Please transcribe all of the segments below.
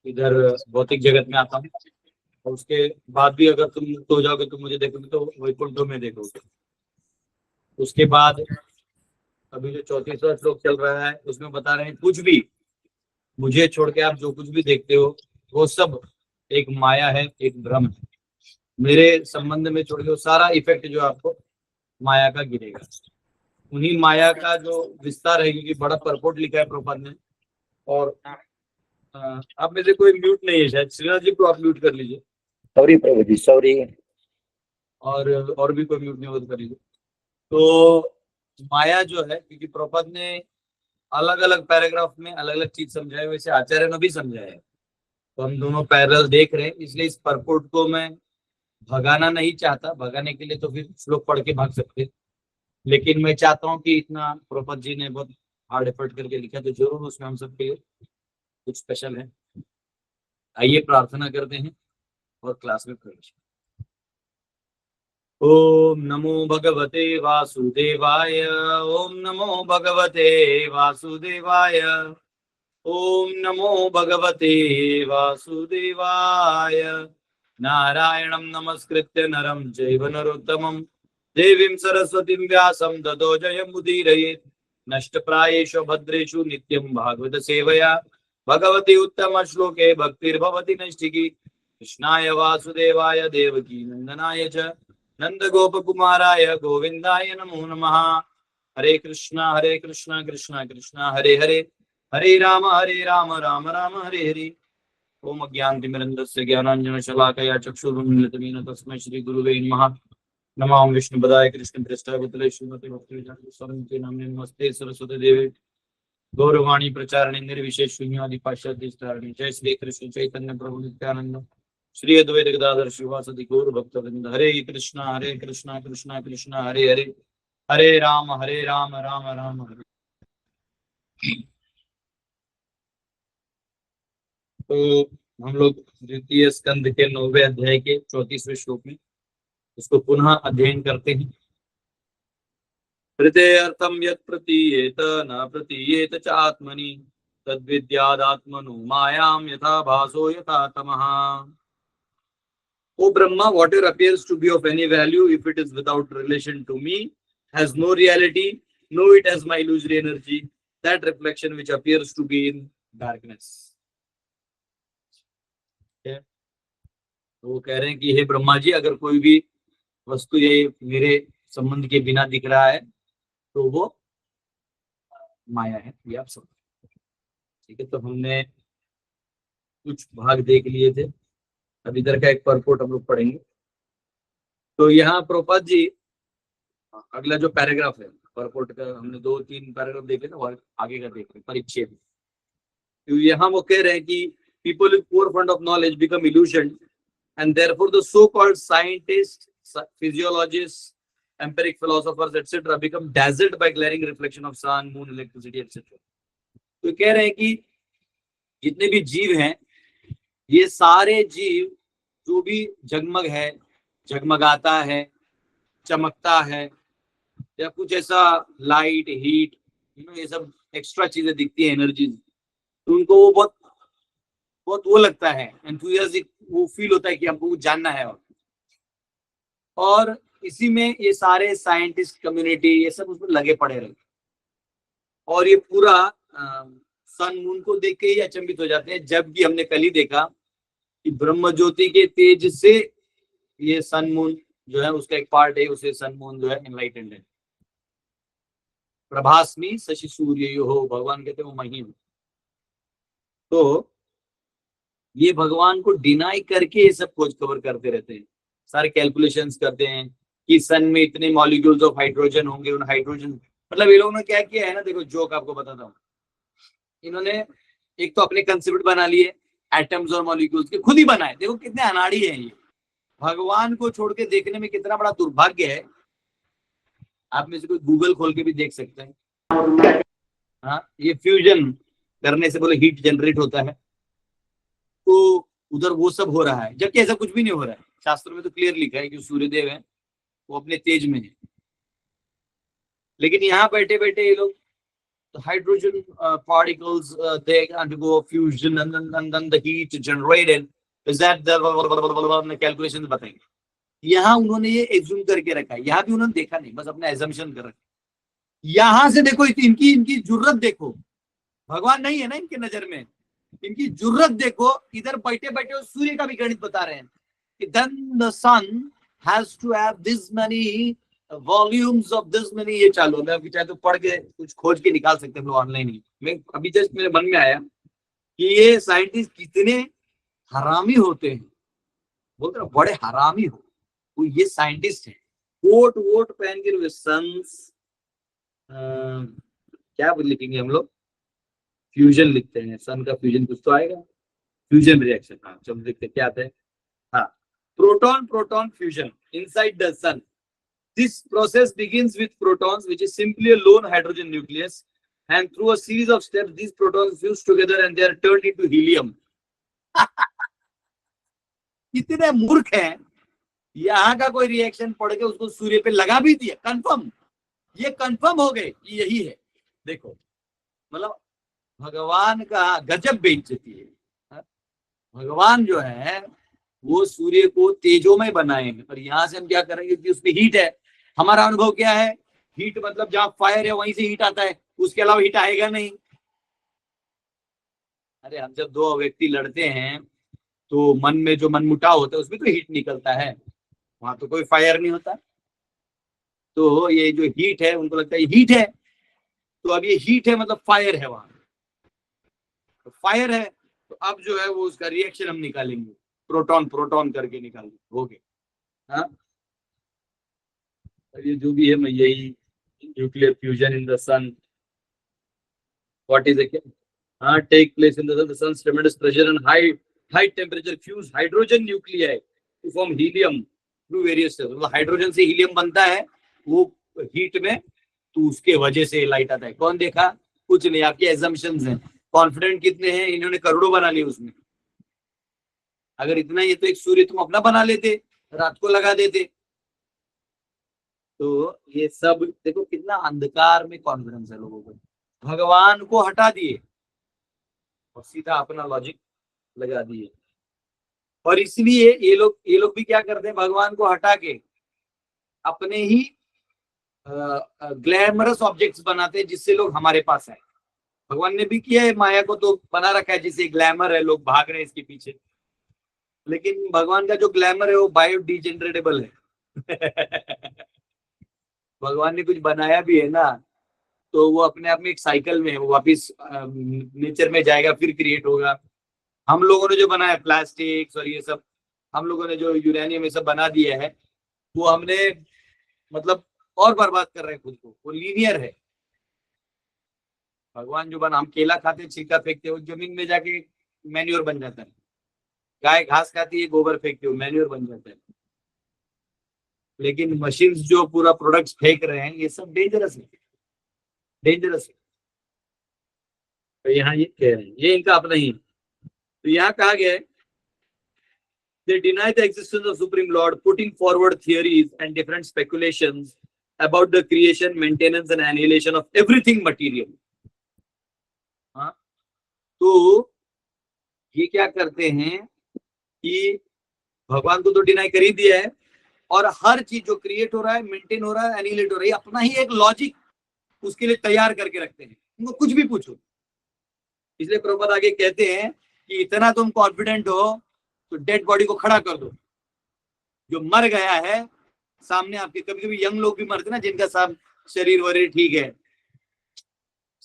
इधर भौतिक जगत में आता हूँ, और उसके बाद भी अगर तुम मुक्त हो जाओगे तो मुझे देखोगे तो वैकुंठ में देखोगे। उसके बाद अभी जो 34वां श्लोक चल रहा है उसमें बता रहे हैं कुछ भी मुझे छोड़ के आप जो कुछ भी देखते हो वो सब एक माया है, एक भ्रम है। मेरे संबंध में छोड़ के वो सारा इफेक्ट जो आपको माया का गिरेगा। उन्हीं माया का जो विस्तार है, क्योंकि बड़ा परपोर्ट लिखा है प्रभुपाद ने। और आप में से कोई म्यूट नहीं है शायद, श्रीनाथ जी को आप म्यूट कर लीजिए। सॉरी प्रभु जी, सॉरी। और भी कोई म्यूट नहीं हो तो कर लीजिए। तो माया जो है, क्योंकि प्रभुपाद ने अलग अलग पैराग्राफ में अलग अलग चीज समझाए, वैसे आचार्य ने भी समझाया है। तो हम दोनों पैरेलल देख रहे हैं, इसलिए इस परपोर्ट को मैं भगाना नहीं चाहता। भगाने के लिए तो फिर श्लोक पढ़ के भाग सकते, लेकिन मैं चाहता हूँ कि इतना प्रभुपाद जी ने बहुत हार्ड एफर्ट करके लिखा, तो जरूर उसमें हम सबके लिए कुछ स्पेशल है। आइए प्रार्थना करते हैं और क्लास में प्रवेश। ओम नमो भगवते वासुदेवाय। ओम नमो भगवते वासुदेवाय। ओम नमो भगवते वासुदेवाय। नारायणं नमस्कृत्य नरं चैव नरोत्तमं देवीं सरस्वतीं व्यासं ततो जयमुदीरयेत्। नष्टप्रायेषु भद्रेषु नित्यं भागवत सेवया भगवती उत्तम श्लोके भक्तिर्भवति नैष्ठिकी। कृष्णाय वासुदेवाय देवकी नंदनाय च नंदगोपकुमाराय गोविंदाय नमो नमः। हरे कृष्णा कृष्णा कृष्णा हरे हरे, हरे राम राम राम हरे हरे। ओम अज्ञानतिमिरन्धस्य ज्ञानाञ्जनशलाकया चक्षुरुन्मिलितं तस्मै श्रीगुरुवे नमः। नमां विष्णुपदाय कृष्णप्रेष्ठाय भूतले श्रीमते भक्तिवेदान्त नाम्ने नमस्ते सरस्वती देवे गौरवाणी प्रचारिणे निर्विशेष शून्यादि पाश्चात्य। जय श्री कृष्ण चैतन्य प्रभु नित्यानंद श्री अद्वैत गदाधर शिवासदि गौर भक्तवृंद। हरे कृष्णा कृष्णा कृष्णा हरे हरे, हरे राम राम राम हरे। तो हम लोग द्वितीय स्कंद के 9वें अध्याय के 34वें श्लोक में इसको पुनः अध्ययन करते हैं। हृदयर्थम यत् प्रतीयेत न प्रतीयेत च आत्मनि तद्विद्यादात्मनो मायाम यथा भासो यथा तमः। O Brahma, whatever appears to be of any value, if it is without relation to me, has no reality, know it as my illusory energy, that reflection which appears to be in darkness. तो वो कह रहे हैं कि हे ब्रह्मा जी, अगर कोई भी वस्तु ये मेरे संबंध के बिना दिख रहा है तो वो माया है, ये आप समझ। ठीक है, तो हमने कुछ भाग देख लिए थे, अब इधर का एक परपोर्ट हम लोग पढ़ेंगे। तो यहाँ प्रभुपाद जी अगला जो पैराग्राफ है परपोर्ट का, हमने 2-3 पैराग्राफ देखे ना, और आगे का देख रहे परिच्छेद। तो यहाँ वो कह रहे हैं कि people with poor fund of knowledge become illusioned, and therefore the so-called scientists, physiologists, empiric philosophers, etc., become dazzled by glaring reflection of sun, moon, electricity, etc. तो कह रहे हैं कि जितने भी जीव हैं, ये सारे जीव जो भी जगमग है, जगमगाता है, चमकता है, या कुछ ऐसा लाइट, हीट, ये सब एक्स्ट्रा चीजें दिखती है, एनर्जी, तो उनको वो बहुत बहुत वो लगता है, एंथुसियास्टिक वो फील होता है कि हमको कुछ जानना है। और इसी में ये सारे साइंटिस्ट कम्युनिटी ये सब उसमें लगे पड़े रहे, और ये पूरा सन मून को देख के ही अचंभित हो जाते हैं। जबकि हमने कल ही देखा कि ब्रह्म ज्योति के तेज से ये सन मून जो है उसका एक पार्ट है, उसे सन मून जो है एनलाइटेंड है। प्रभास्मी शशि सूर्य हो, भगवान कहते हैं वो महिम। तो ये भगवान को डिनाई करके ये सब खोज खबर करते रहते हैं, सारे कैलकुलेशंस करते हैं कि सन में इतने मॉलिक्यूल्स ऑफ हाइड्रोजन होंगे, उन हाइड्रोजन, मतलब ये लोगों ने क्या किया है ना, देखो जोक आपको बताता हूँ। इन्होंने एक तो अपने कंसेप्ट बना लिए एटम्स और मॉलिक्यूल्स के, खुद ही बनाए। देखो कितने अनाड़ी है ये, भगवान को छोड़ के देखने में कितना बड़ा दुर्भाग्य है। आप में से कोई गूगल खोल के भी देख सकते हैं। हाँ, ये फ्यूजन करने से बोले हीट जनरेट होता है, तो उधर वो सब हो रहा है, जबकि ऐसा कुछ भी नहीं हो रहा है। शास्त्रों में तो क्लियर लिखा है कि सूर्यदेव है वो अपने तेज में है। लेकिन यहाँ बैठे बैठे ये लोग the hydrogen particles, they undergo fusion and then the heat generated. Is that the calculations बताएंगे. यहाँ उन्होंने ये एज्यूम करके रखा है, यहाँ भी उन्होंने देखा नहीं, बस अपना एजम्पशन कर रखा है. यहाँ से देखो इनकी जुर्रत देखो, भगवान नहीं है ना इनके नजर में, इनकी जुर्रत देखो. इधर बैठे बैठे सूर्य का भी गणित बता रहे हैं कि then the sun has to have this many volumes of this many. ये चालू, मैं अभी चाहे तो पढ़ के कुछ खोज के निकाल सकते हैं लोग ऑनलाइन ही. मैं अभी जस्ट मेरे मन में आया कि ये साइंटिस्ट कितने हरामी होते हैं, बोलते हैं बड़े हरामी हो. वो ये साइंटिस्ट है, कोट वोट पहन के सन्स क्या लिखेंगे हम लोग, फ्यूजन लिखते हैं. सन का फ्यूजन कुछ तो आएगा, फ्यूजन रिएक्शन. हाँ चलो देखते क्या आता है. हाँ, proton proton fusion inside the sun. This process begins with protons, which is simply a lone hydrogen nucleus, and through a series of steps, these protons fuse together and they are turned into helium. इतने मूर्ख हैं, यहाँ का कोई reaction पढ़ के उसको सूर्य पे लगा भी दिया, कंफर्म. ये कंफर्म हो गए कि यही है. देखो मतलब भगवान का गजब बेइज्जती है. भगवान जो है वो सूर्य को तेजोमय बनाए हैं, और यहाँ से हम क्या करेंगे कि उसमें हीट है. हमारा अनुभव क्या है, हीट मतलब जहां फायर है वहीं से हीट आता है, उसके अलावा हीट आएगा नहीं. अरे हम जब दो व्यक्ति लड़ते हैं तो मन में जो मनमुटाव होता है उसमें तो हीट निकलता है, वहां तो कोई फायर नहीं होता. तो ये जो हीट है उनको लगता है हीट है, तो अब ये हीट है मतलब फायर है वहां, तो फायर है. तो अब जो है वो उसका रिएक्शन हम निकालेंगे, प्रोटॉन प्रोटॉन करके निकालेंगे. हो गया. हाँ ये जो भी है, मैं यही nuclear fusion in the sun, what is it. हाँ, take place in the sun's tremendous pressure and high temperature fuse hydrogen nuclei to form helium through various steps. मतलब हाइड्रोजन से हीलियम बनता है वो हीट में, तो उसके वजह से लाइट आता है. कौन देखा, कुछ नहीं, आपके एजम्पशंस हैं. कॉन्फिडेंट कितने हैं, इन्होंने करोड़ों बना लिए उसमें. अगर इतना ये तो एक सूर्य तुम अपना बना लेते, रात को लगा देते. तो ये सब देखो कितना अंधकार में कॉन्फिडेंस है लोगों को. भगवान को हटा दिए और सीधा अपना लॉजिक लगा दिए. और इसलिए ये लोग भी क्या करते हैं, भगवान को हटा के अपने ही ग्लैमरस ऑब्जेक्ट्स बनाते हैं जिससे लोग हमारे पास आए. भगवान ने भी किया है, माया को तो बना रखा है जिससे ग्लैमर है, लोग भाग रहे हैं इसके पीछे. लेकिन भगवान का जो ग्लैमर है वो बायोडिजेनरेटेबल है. भगवान ने कुछ बनाया भी है ना, तो वो अपने आप में एक साइकिल में है, वो वापिस नेचर में जाएगा फिर क्रिएट होगा. हम लोगों ने जो बनाया प्लास्टिक्स और ये सब, हम लोगों ने जो यूरेनियम ये सब बना दिया है, वो हमने मतलब और बर्बाद कर रहे हैं खुद को. वो लीनियर है. भगवान जो बना, हम केला खाते छिलका फेंकते हैं, वो जमीन में जाके मैन्योर बन जाता है. गाय घास खाती है, गोबर फेंकते हो, मैन्योर बन जाता है. लेकिन मशीन्स जो पूरा प्रोडक्ट्स फेंक रहे हैं, ये सब डेंजरस है, डेंजरस है. तो यहाँ ये कह रहे हैं, ये इनका अपना ही. तो यहाँ कहा गया है, they deny the existence of Supreme Lord, putting forward theories and different speculations about the creation, maintenance and annihilation of everything material. हाँ, तो ये क्या करते हैं कि भगवान को तो डिनाई कर ही दिया है, और हर चीज जो क्रिएट हो रहा है, मेंटेन हो रहा है, एनिहिलेट हो रहा है, अपना ही एक लॉजिक उसके लिए तैयार करके रखते हैं. उनको कुछ भी पूछो. इसलिए प्रभुपाद आगे कहते हैं कि इतना तुम कॉन्फिडेंट हो तो डेड बॉडी को खड़ा कर दो, जो मर गया है सामने आपके. कभी कभी यंग लोग भी मरते ना, जिनका सब शरीर वरीर ठीक है,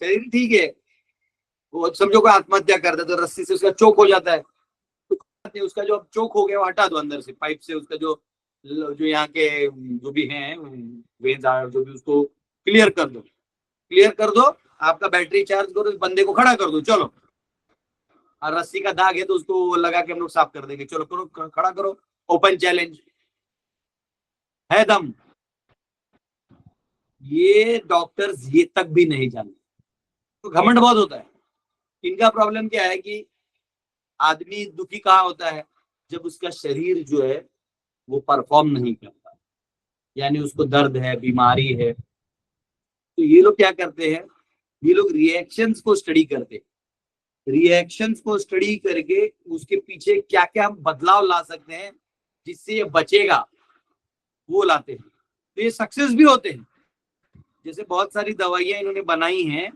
शरीर ठीक है, वो समझो को आत्महत्या करता है तो रस्सी से उसका चोक हो जाता है. तो उसका जो चोक हो गया वो हटा दो अंदर से, पाइप से उसका जो यहाँ के जो भी हैं वेन्स जो भी, उसको क्लियर कर दो. क्लियर कर दो, आपका बैटरी चार्ज करो, इस बंदे को खड़ा कर दो, चलो. और रस्सी का दाग है तो उसको लगा के हम लोग साफ कर देंगे, चलो करो, खड़ा करो, ओपन चैलेंज है, दम. ये डॉक्टर्स ये तक भी नहीं जानते, तो घमंड बहुत होता है. इनका प्रॉब्लम क्या है कि आदमी दुखी कहाँ होता है, जब उसका शरीर जो है वो परफॉर्म नहीं करता, यानी उसको दर्द है, बीमारी है. तो ये लोग क्या करते हैं, ये लोग रिएक्शंस को स्टडी करते, रिएक्शंस को स्टडी करके उसके पीछे क्या क्या बदलाव ला सकते हैं जिससे ये बचेगा, वो लाते हैं। तो ये सक्सेस भी होते हैं। जैसे बहुत सारी दवाइयां इन्होंने बनाई हैं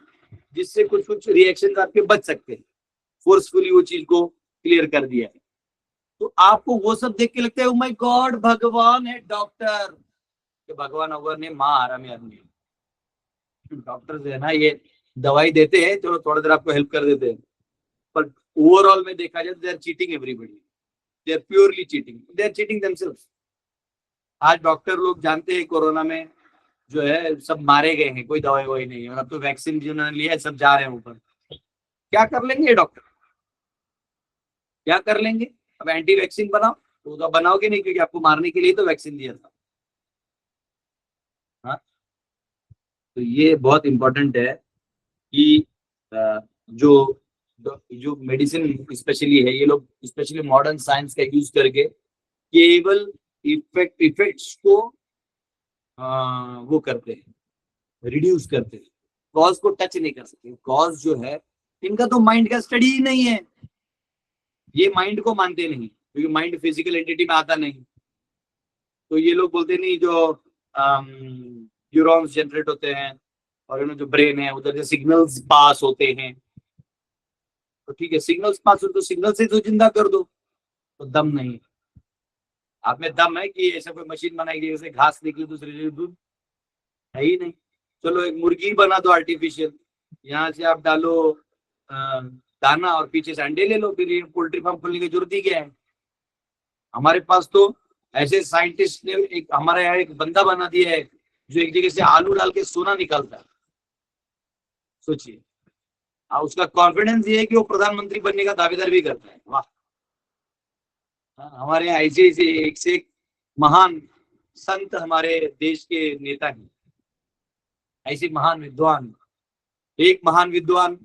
जिससे कुछ कुछ रिएक्शन आपके बच सकते हैं, फोर्सफुली वो चीज को क्लियर कर दिया है। तो आपको वो सब देख के लगता है ओ माय गॉड भगवान है डॉक्टर, कि भगवान अगर ने माँ आराम आदमी, डॉक्टर जो है ना ये दवाई देते हैं, चलो थोड़ा देर आपको हेल्प कर देते हैं, पर ओवरऑल में देखा जाए they are cheating everybody, they are purely cheating, they are cheating themselves. आज डॉक्टर लोग जानते हैं कोरोना में जो है सब मारे गए हैं, कोई दवाई वही नहीं है, और अब तो वैक्सीन जिन्होंने लिया है सब जा रहे हैं ऊपर। क्या कर लेंगे ये डॉक्टर, क्या कर लेंगे? अब एंटी वैक्सीन बनाओ, तो बनाओगे नहीं क्योंकि आपको मारने के लिए तो वैक्सीन दिया था। हाँ, तो ये बहुत इंपॉर्टेंट है कि जो जो मेडिसिन स्पेशली है, ये लोग स्पेशली मॉडर्न साइंस का यूज करके केवल इफेक्ट्स को वो करते हैं, रिड्यूस करते हैं, कॉज को टच नहीं कर सकते। कॉज जो है इनका तो माइंड का स्टडी ही नहीं है, ये माइंड को मानते नहीं क्योंकि माइंड फिजिकल एंटिटी में आता नहीं। तो ये लोग बोलते नहीं जो न्यूरॉन्स जनरेट होते हैं और जो ब्रेन है उधर से सिग्नल्स पास होते हैं, तो ठीक है सिग्नल्स पास हो तो सिग्नल से तो जिंदा कर दो, तो दम नहीं। आप में दम है कि ऐसा कोई मशीन बनाई गई जैसे घास निकली दूसरे से दूध, है ही नहीं। चलो एक मुर्गी बना दो आर्टिफिशियल, यहाँ से आप डालो दाना और पीछे से अंडे ले लो, फिर पोल्ट्री फार्म खोलने की जरूरत ही क्या है? हमारे पास तो ऐसे साइंटिस्ट ने हमारे यहाँ एक बंदा बना दिया है जो एक जगह से आलू डाल के सोना निकालता है। सोचिए, उसका कॉन्फिडेंस ये है कि वो प्रधानमंत्री बनने का दावेदार भी करता है। वाह, हमारे यहाँ ऐसे ऐसे एक से एक महान संत हमारे देश के नेता हैं, ऐसे महान विद्वान। एक महान विद्वान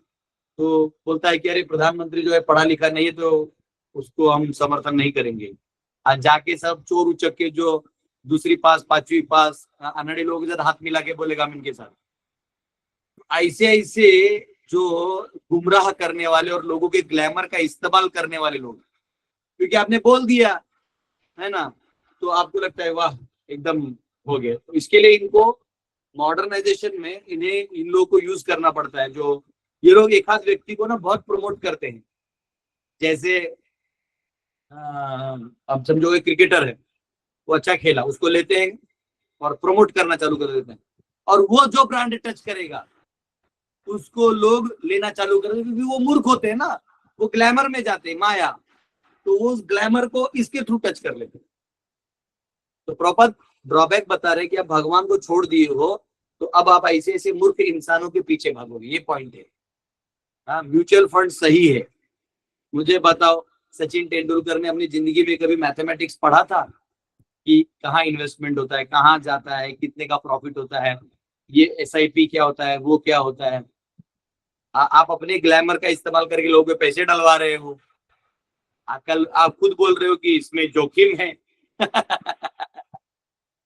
तो बोलता है कि अरे प्रधानमंत्री जो है पढ़ा लिखा नहीं है तो उसको हम समर्थन नहीं करेंगे। आज जाके सब चोर उचक्के जो दूसरी पास पांचवी पास अनड़े लोग इधर हाथ मिला के बोलेगा हम इनके साथ। ऐसे ऐसे जो गुमराह करने वाले और लोगों के ग्लैमर का इस्तेमाल करने वाले लोग, क्योंकि आपने बोल दिया है ना, तो आपको लगता है वाह एकदम हो गया। तो इसके लिए इनको मॉडर्नाइजेशन में इन्हें इन लोगों को यूज करना पड़ता है। जो ये लोग एक आध व्यक्ति को ना बहुत प्रमोट करते हैं, जैसे अब समझो एक क्रिकेटर है, वो अच्छा खेला, उसको लेते हैं और प्रमोट करना चालू कर देते हैं, और वो जो ब्रांड टच करेगा उसको लोग लेना चालू कर देते हैं, क्योंकि वो मूर्ख होते हैं ना, वो ग्लैमर में जाते हैं माया, तो वो उस ग्लैमर को इसके थ्रू टच कर लेते हैं। तो प्रॉपर ड्रॉबैक बता रहे कि आप भगवान को छोड़ दिए हो तो अब आप ऐसे ऐसे मूर्ख इंसानों के पीछे भागोगे, ये पॉइंट है। हाँ, म्यूचुअल फंड सही है। मुझे बताओ सचिन तेंदुलकर ने अपनी जिंदगी में कभी मैथमेटिक्स पढ़ा था कि कहाँ इन्वेस्टमेंट होता है, कहाँ जाता है, कितने का प्रॉफिट होता है, ये SIP क्या होता है, वो क्या होता है? आप अपने ग्लैमर का इस्तेमाल करके लोगों के पैसे डलवा रहे हो। कल आप खुद बोल रहे हो कि इसमें जोखिम है।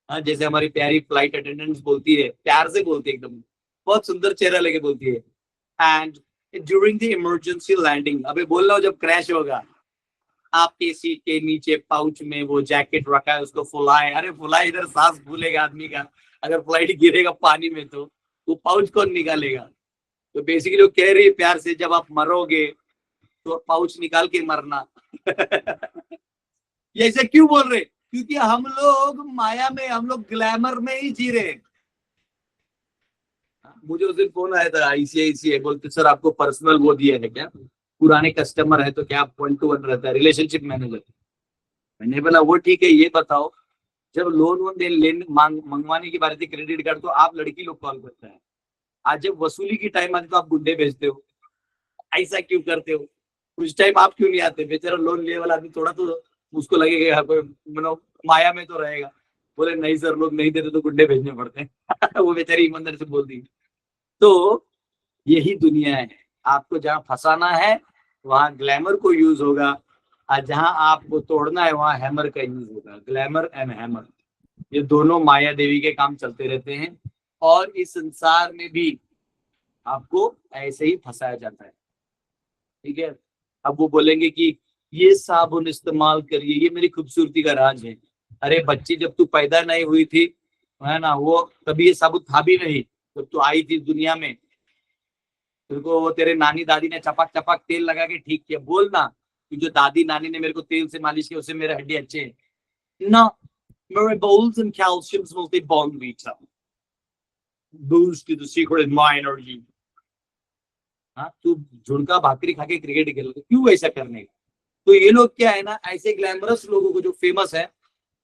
हाँ, जैसे हमारी प्यारी फ्लाइट अटेंडेंट्स बोलती है, प्यार से बोलती है, एकदम बहुत सुंदर चेहरा लेके बोलती है, and during the emergency landing, अबे बोल रहा हूँ जब क्रैश होगा आपके सीट के नीचे पाउच में वो जैकेट रखा है, उसको फुलाए। अरे फुलाए, इधर सांस भूलेगा आदमी का, अगर फ्लाइट गिरेगा पानी में तो वो पाउच कौन निकालेगा? तो बेसिकली वो कह रही है प्यार से, जब आप मरोगे तो पाउच निकाल के मरना। ये ऐसे क्यों बोल रहे? क्योंकि हम लोग माया में, हम लोग ग्लैमर में ही जी रहे। मुझे उस दिन फोन आया था ICICI, बोलते सर आपको पर्सनल वो दिया है क्या, पुराने कस्टमर है तो क्या 1-to-1 रहता है, रिलेशनशिप मैनेजर। मैंने बोला वो ठीक है, ये बताओ जब लोन वोन लेने मंगवाने की बात आती क्रेडिट कार्ड, तो आप लड़की लोग कॉल करता है, आज जब वसूली की टाइम आती तो आप गुंडे भेजते हो। ऐसा क्यों करते हो? उस टाइम आप क्यों नहीं आते? बेचारा लोन लेने वाला आदमी थोड़ा तो उसको लगेगा कोई मतलब माया में तो रहेगा। बोले नहीं सर, लोग नहीं देते तो गुंडे भेजने पड़ते हैं। वो बेचारी ईमानदारी से बोल दी। तो यही दुनिया है, आपको जहाँ फंसाना है वहां ग्लैमर को यूज होगा, और जहां आपको तोड़ना है वहां हैमर का यूज होगा। ग्लैमर एंड हैमर, ये दोनों माया देवी के काम चलते रहते हैं। और इस संसार में भी आपको ऐसे ही फंसाया जाता है, ठीक है। अब वो बोलेंगे कि ये साबुन इस्तेमाल करिए, ये मेरी खूबसूरती का राज है। अरे बच्ची, जब तू पैदा नहीं हुई थी, है ना, वो कभी ये साबुन था भी नहीं। जब तू आई थी दुनिया में, तेरे को वो तेरे नानी दादी ने चपक चपक तेल लगा के ठीक किया। बोलना कि जो दादी नानी ने मेरे को तेल से मालिश किया, उससे मेरे हड्डी अच्छे हैं ना। मेरे bones and calciums multi bond beta boost to the secret my energy। हाँ, तू झुणका भाकरी खा के क्रिकेट खेल, क्यों ऐसा करने का? तो ये लोग क्या है ना, ऐसे ग्लैमरस लोगों को जो फेमस है,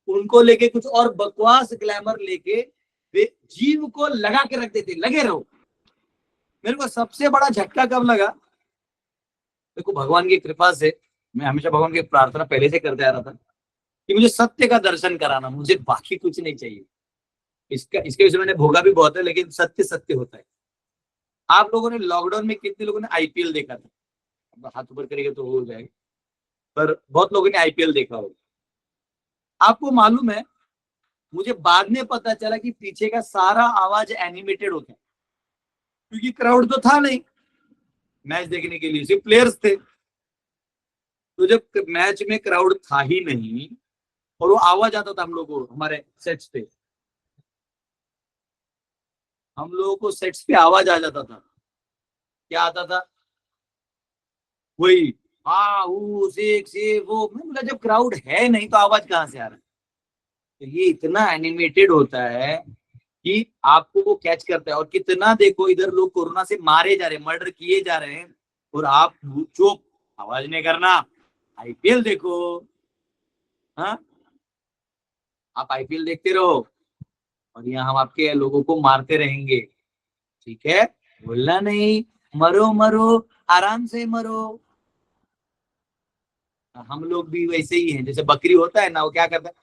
उनको लेके कुछ और बकवास ग्लैमर लेके वे जीव को लगा के रख देते, लगे रहो। मेरे को सबसे बड़ा झटका कब लगा, देखो भगवान की कृपा से मैं हमेशा भगवान की प्रार्थना पहले से करते आ रहा था कि मुझे सत्य का दर्शन कराना, मुझे बाकी कुछ नहीं चाहिए। इसके विषय मैंने भोगा भी बहुत है, लेकिन सत्य सत्य होता है। आप लोगों ने लॉकडाउन में कितने लोगों ने आईपीएल देखा था? हाथ ऊपर करेंगे तो हो जाएगा, पर बहुत लोगों ने आईपीएल देखा होगा। आपको मालूम है, मुझे बाद में पता चला कि पीछे का सारा आवाज एनिमेटेड होता है, क्योंकि क्राउड तो था नहीं मैच देखने के लिए, सिर्फ प्लेयर्स थे। तो जब मैच में क्राउड था ही नहीं और वो आवाज आता था हम लोग को, हमारे सेट्स पे, हम लोगों को सेट्स पे आवाज आ जाता था। क्या आता था? वही हाँ वो से वो। मैं बोला जब क्राउड है नहीं तो आवाज कहाँ से आ रहा है? तो ये इतना एनिमेटेड होता है कि आपको वो कैच करता है। और कितना देखो, इधर लोग कोरोना से मारे जा रहे हैं, मर्डर किए जा रहे हैं, और आप चुप, आवाज नहीं करना, आईपीएल देखो। हाँ, आप आईपीएल देखते रहो और यहाँ हम आपके लोगों को मारते रहेंगे, ठीक है? बोलना नहीं, मरो मरो, आराम से मरो। हम लोग भी वैसे ही हैं, जैसे बकरी होता है ना, वो क्या करता है,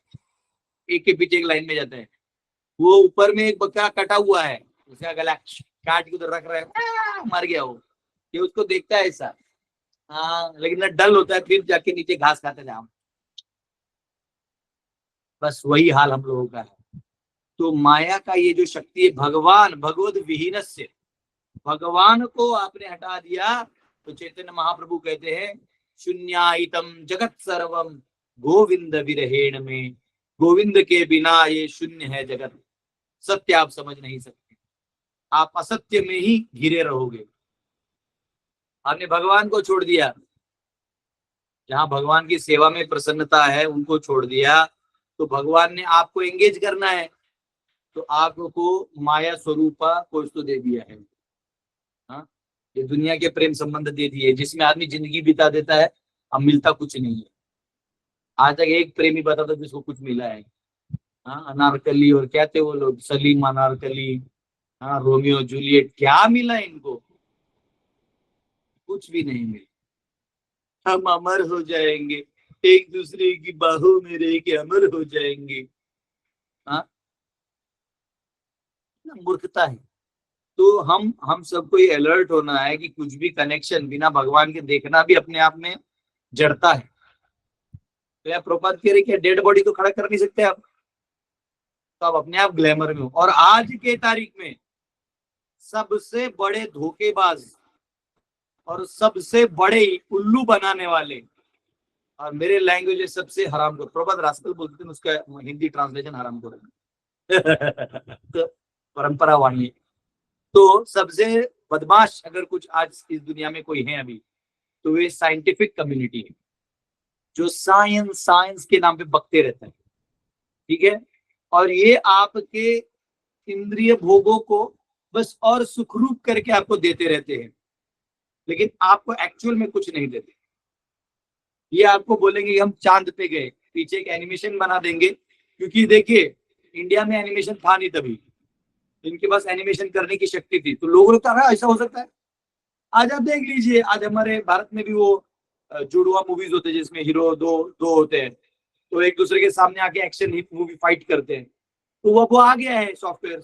एक के पीछे एक लाइन में जाता है। वो ऊपर में एक बकरा कटा हुआ है, उसका गला काट के उधर रख रहा है, मर गया वो, ये उसको देखता है ऐसा। हाँ, लेकिन ना डल होता है, फिर जाके नीचे घास खाते जाओ। बस वही हाल हम लोगों का है। तो माया का ये जो शक्ति है, भगवान भगवद विहीनस्य, भगवान को आपने हटा दिया, तो चैतन्य महाप्रभु कहते हैं शून्यायितम जगत सर्वम गोविंद विरहेण में। गोविंद के बिना ये शून्य है जगत, सत्य आप समझ नहीं सकते, आप असत्य में ही घिरे रहोगे। आपने भगवान को छोड़ दिया, जहां भगवान की सेवा में प्रसन्नता है उनको छोड़ दिया, तो भगवान ने आपको एंगेज करना है, तो आपको माया स्वरूपा कुछ तो दे दिया है। हाँ, ये दुनिया के प्रेम संबंध दे दिए, जिसमें आदमी जिंदगी बिता देता है, अब मिलता कुछ नहीं है। आज तक एक प्रेमी बता दो जिसको कुछ मिला है? हाँ, अनारकली और क्या थे वो लोग, सलीम अनारकली, हाँ, रोमियो जूलियट, क्या मिला इनको? कुछ भी नहीं मिला। हम अमर हो जाएंगे, एक दूसरे की बाहों में रह के अमर हो जाएंगे। हाँ, मूर्खता है। तो हम सबको ये अलर्ट होना है कि कुछ भी कनेक्शन बिना भगवान के देखना भी अपने आप में जड़ता है। तो यार प्रभुपाद कह रहे कि डेड बॉडी तो खड़ा कर नहीं सकते आप, तो आप अपने आप ग्लैमर में हो। और आज के तारीख में सबसे बड़े धोखेबाज और सबसे बड़े उल्लू बनाने वाले, और मेरे लैंग्वेज में सबसे हराम को प्रभुपाद रास्कल बोलते थे, उसका हिंदी ट्रांसलेशन हराम को तो परंपरा वाणी। तो सबसे बदमाश अगर कुछ आज इस दुनिया में कोई है अभी, तो वे साइंटिफिक कम्युनिटी है, जो साइंस साइंस के नाम पे बकते रहता है, ठीक है। और ये आपके इंद्रिय भोगों को बस और सुखरूप करके आपको देते रहते हैं, लेकिन आपको एक्चुअल में कुछ नहीं देते। ये आपको बोलेंगे कि हम चांद पे गए, पीछे एक एनिमेशन बना देंगे, क्योंकि देखिए इंडिया में एनिमेशन था नहीं तभी, इनके पास एनिमेशन करने की शक्ति थी, तो लोगों ने कहा ऐसा हो सकता है। आज आप देख लीजिए, आज हमारे भारत में भी वो जुड़वा मूवीज होते हैं जिसमें हीरो दो दो होते हैं, तो एक दूसरे के सामने आके एक्शन हिट मूवी फाइट करते हैं। तो वो आ गया है सॉफ्टवेयर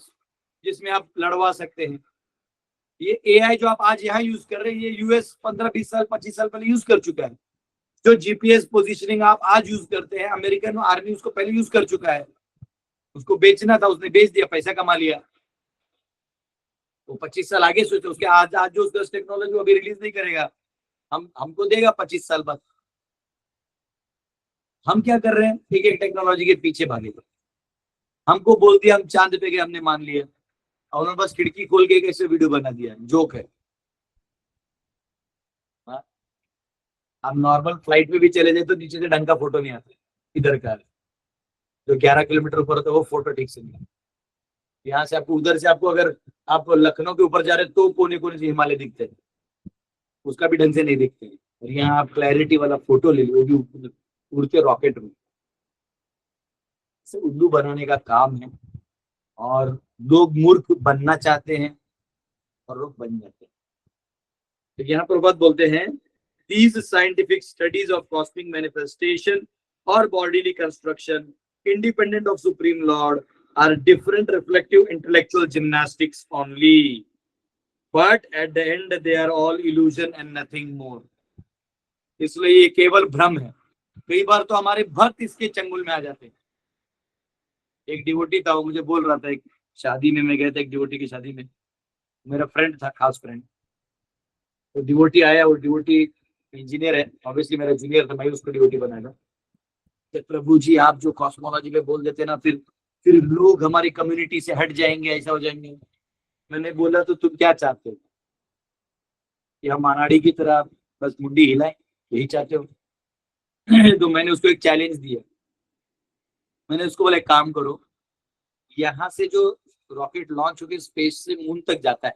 जिसमें आप लड़वा सकते हैं। ये एआई जो आप आज यहाँ यूज कर रहे हैं, ये यूएस 15-20 साल 25 साल पहले यूज कर चुका है। जो जीपीएस पोजीशनिंग आप आज यूज करते हैं, अमेरिकन आर्मी उसको पहले यूज कर चुका है। उसको बेचना था, उसने बेच दिया, पैसा कमा लिया। वो 25 साल आगे सोचो, उसके आज आज जो उसका टेक्नोलॉजी वो अभी रिलीज नहीं करेगा, हमको देगा 25 साल बाद। हम क्या कर रहे हैं, एक एक टेक्नोलॉजी के पीछे भागे। हमको बोल दिया हम चांद पे गए, हमने मान लिया, और उन्होंने बस खिड़की खोल के कैसे वीडियो बना दिया, जोक है। हाँ? आप नॉर्मल फ्लाइट में भी चले जाए तो नीचे से ढंग का फोटो नहीं आता, इधर का जो 11 किलोमीटर ऊपर होता है वो फोटो ठीक से नहीं आता। यहाँ से आपको, उधर से आपको, अगर आप लखनऊ के ऊपर जा रहे तो कोने कोने से हिमालय दिखते हैं, उसका भी ढंग से नहीं दिखते हैं। और यहाँ आप क्लैरिटी वाला फोटो ले लो, वो भी उड़ते रॉकेट में। उल्लू बनाने का काम है, और लोग मूर्ख बनना चाहते हैं और लोग बन जाते हैं। तो यहाँ पर बात बोलते हैं, these scientific studies of cosmic manifestation or bodily construction independent of supreme lord are different reflective intellectual gymnastics only, but at the end they are all illusion and nothing more। इसलिए ये केवल भ्रम है। कई बार तो हमारे भक्त इसके चंगुल में आ जाते हैं। एक डिवोटी था, वो मुझे बोल रहा था, एक शादी में मैं गया था, एक डिवोटी की शादी में, मेरा फ्रेंड था, खास फ्रेंड। तो डिवोटी आया, वो डिवोटी इंजीनियर है, ऑब्वियसली मेरा जूनियर था, मैं उसको डिवोटी बनाया। प्रभु जी आप जो कॉस्मोलॉजी में बोल देते ना, फिर लोग हमारी कम्युनिटी से हट जाएंगे, ऐसा हो जाएंगे। मैंने बोला तो तुम क्या चाहते हो, कि हम अनाड़ी की तरह बस मुंडी हिलाएं, यही चाहते हो? तो मैंने उसको एक चैलेंज दिया। मैंने उसको बोला एक काम करो, यहाँ से जो रॉकेट लॉन्च होकर स्पेस से मून तक जाता है,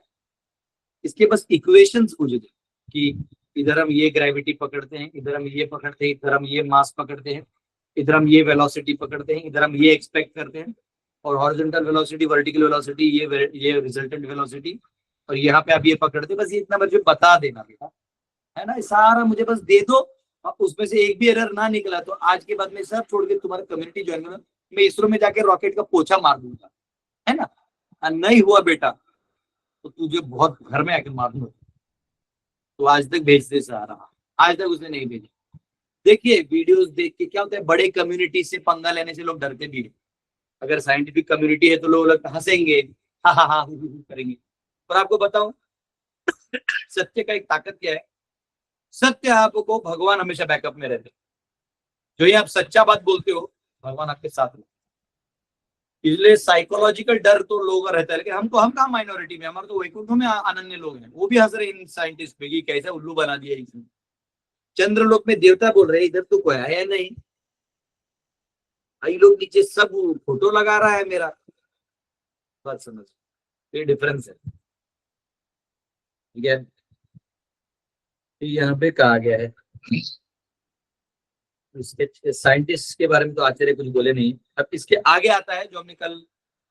इसके बस इक्वेशंस मुझे दे, कि इधर हम ये ग्रेविटी पकड़ते हैं, इधर हम ये पकड़ते हैं, इधर हम ये मास पकड़ते हैं, इधर हम ये वेलोसिटी पकड़ते हैं, इधर हम ये एक्सपेक्ट करते हैं, और हॉरिजॉन्टल वेलोसिटी, वर्टिकल वेलोसिटी, ये रिजल्टेंट वेलोसिटी, और यहाँ पे आप ये पकड़ते हैं। बस ये इतना मुझे बता देना बेटा, है ना, सारा मुझे बस दे दो। और उसमें से एक भी एरर ना निकला तो आज के बाद में सब छोड़ के तुम्हारा कम्युनिटी ज्वाइन करना, मैं इसरो में जाके रॉकेट का पोछा मार दूंगा, है ना। नहीं हुआ बेटा तो तुझे बहुत घर में आके मार दूंगा। तो आज तक भेजते से आ रहा, आज तक उसने नहीं भेजा। देखिए वीडियोस देख के क्या होता है, बड़े कम्युनिटी से पंगा लेने से लोग डरते भी हैं। अगर साइंटिफिक कम्युनिटी है तो लोग लगता हंसेंगे, हा हा हा करेंगे। पर आपको बताऊं सत्य का एक ताकत क्या है, सत्य आपको भगवान हमेशा बैकअप में रहते। जो ये आप सच्चा बात बोलते हो, भगवान आपके साथ में। इसलिए साइकोलॉजिकल डर तो लोगों का रहता है, लेकिन हम कहाँ माइनॉरिटी में, हमारे तो वैकुंठों में अनन्य लोग हैं, वो भी हंस रहे इन साइंटिस्ट पे कि कैसे उल्लू बना दिया इसने। चंद्रलोक में देवता बोल रहे इधर तो कोई आया नहीं, भाई लोग नीचे सब फोटो लगा रहा है मेरा। बात समझ, ये डिफरेंस है, ठीक है। यहाँ पे कहा गया है, इसके साइंटिस्ट के बारे में तो आचार्य कुछ बोले नहीं। अब इसके आगे आता है जो हमने कल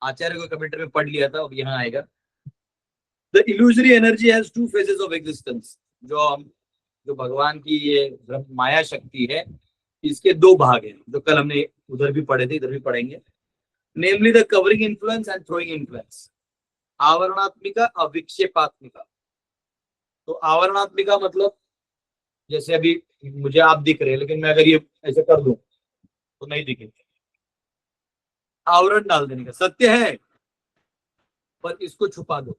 आचार्य को कमेंटर में पढ़ लिया था, अब यहाँ आएगा, the illusory energy has two phases of existence. जो भगवान की ये माया शक्ति है, इसके दो भाग हैं, जो कल हमने उधर भी पढ़े थे, इधर भी पढ़ेंगे। Namely the covering influence and throwing influence. आवरणात्मिका, अविक्षेपात्मिका। तो आवरणात्मिका मतलब जैसे अभी मुझे आप दिख रहे हैं, लेकिन मैं अगर ये ऐसे कर दूं तो नहीं दिखेंगे, आवरण डाल देने का सत्य है, पर इसको छुपा दो।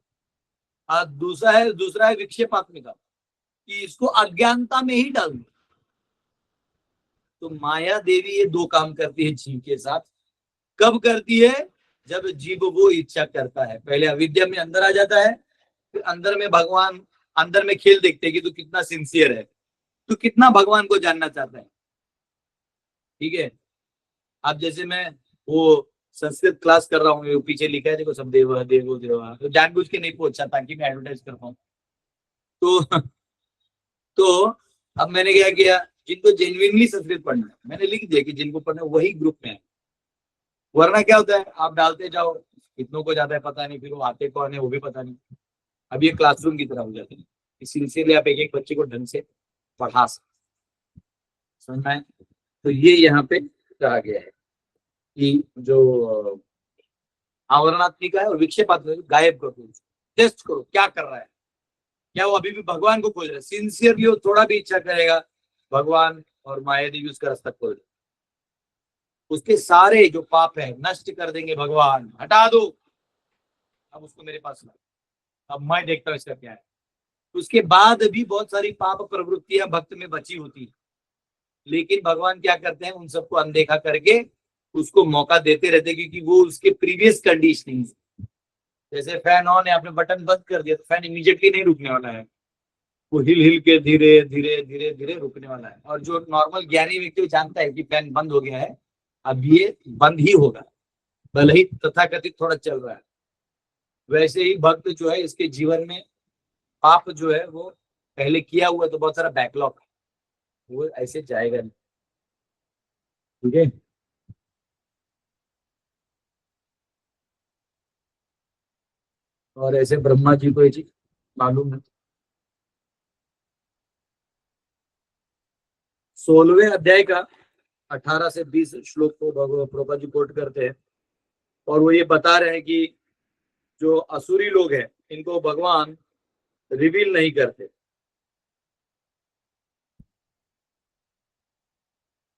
दूसरा है विक्षेपात्मिका, कि इसको अज्ञानता में ही डाल दो। तो माया देवी ये दो काम करती है जीव के साथ। कब करती है? जब जीव वो इच्छा करता है। पहले अविद्या में अंदर आ जाता है, फिर अंदर में भगवान, अंदर में खेल देखते हैं कि तू कितना सिंसियर है, तू कितना भगवान को जानना चाहता है, ठीक है। अब जैसे मैं वो संस्कृत क्लास कर रहा हूँ, पीछे लिखा है देखो, सब देव देवो देवा, तो जानबूझ के नहीं पूछा ताकि मैं एडवर्टाइज कर पाऊँ। तो तो अब मैंने क्या किया, जिनको जेन्युइनली संस्कृत पढ़ना है मैंने लिख दिया कि जिनको पढ़ना है वही ग्रुप में है। वरना क्या होता है, आप डालते जाओ, कितनों को जाता है पता नहीं, फिर वो आते कौन है वो भी पता नहीं। अब ये क्लासरूम की तरह हो जाता है, सिंसियरली आप एक एक बच्चे को ढंग से पढ़ा सकते, समझ में। तो ये यहाँ पे कहा गया है कि जो आवरणात्मिका है और विक्षेपात्मिका, गायब कर दो, टेस्ट करो क्या कर रहा है, क्या वो अभी भी भगवान को खोज रहा है। सिंसियरली वो थोड़ा भी इच्छा करेगा, भगवान और माया देवी उसका रास्ता खोल दे, उसके सारे जो पाप है नष्ट कर देंगे भगवान, हटा दो, अब उसको मेरे पास ला। अब मैं देखता हूँ इसका क्या है। उसके बाद भी बहुत सारी पाप प्रवृत्तियां भक्त में बची होती है, लेकिन भगवान क्या करते हैं, उन सबको अनदेखा करके उसको मौका देते रहते, क्योंकि वो उसके प्रीवियस कंडीशनिंग, जैसे फैन ऑन है, आपने बटन बंद कर दिया तो फैन इमीडिएटली नहीं रुकने वाला है, वो हिल हिल के धीरे धीरे धीरे धीरे रुकने वाला है। और जो नॉर्मल ज्ञानी व्यक्ति जानता है कि फैन बंद हो गया है, अब ये बंद ही होगा, भले ही तथाकथित थोड़ा चल रहा है। वैसे ही भक्त जो है, इसके जीवन में पाप जो है वो पहले किया हुआ तो बहुत सारा बैकलॉग, वो ऐसे जाएगा नहीं। ठीक है, और ऐसे ब्रह्मा जी को ये चीज मालूम है। 16वें अध्याय का 18 से 20 श्लोक को प्रभुपाद जी कोट करते हैं, और वो ये बता रहे हैं कि जो असुरी लोग हैं इनको भगवान रिवील नहीं करते।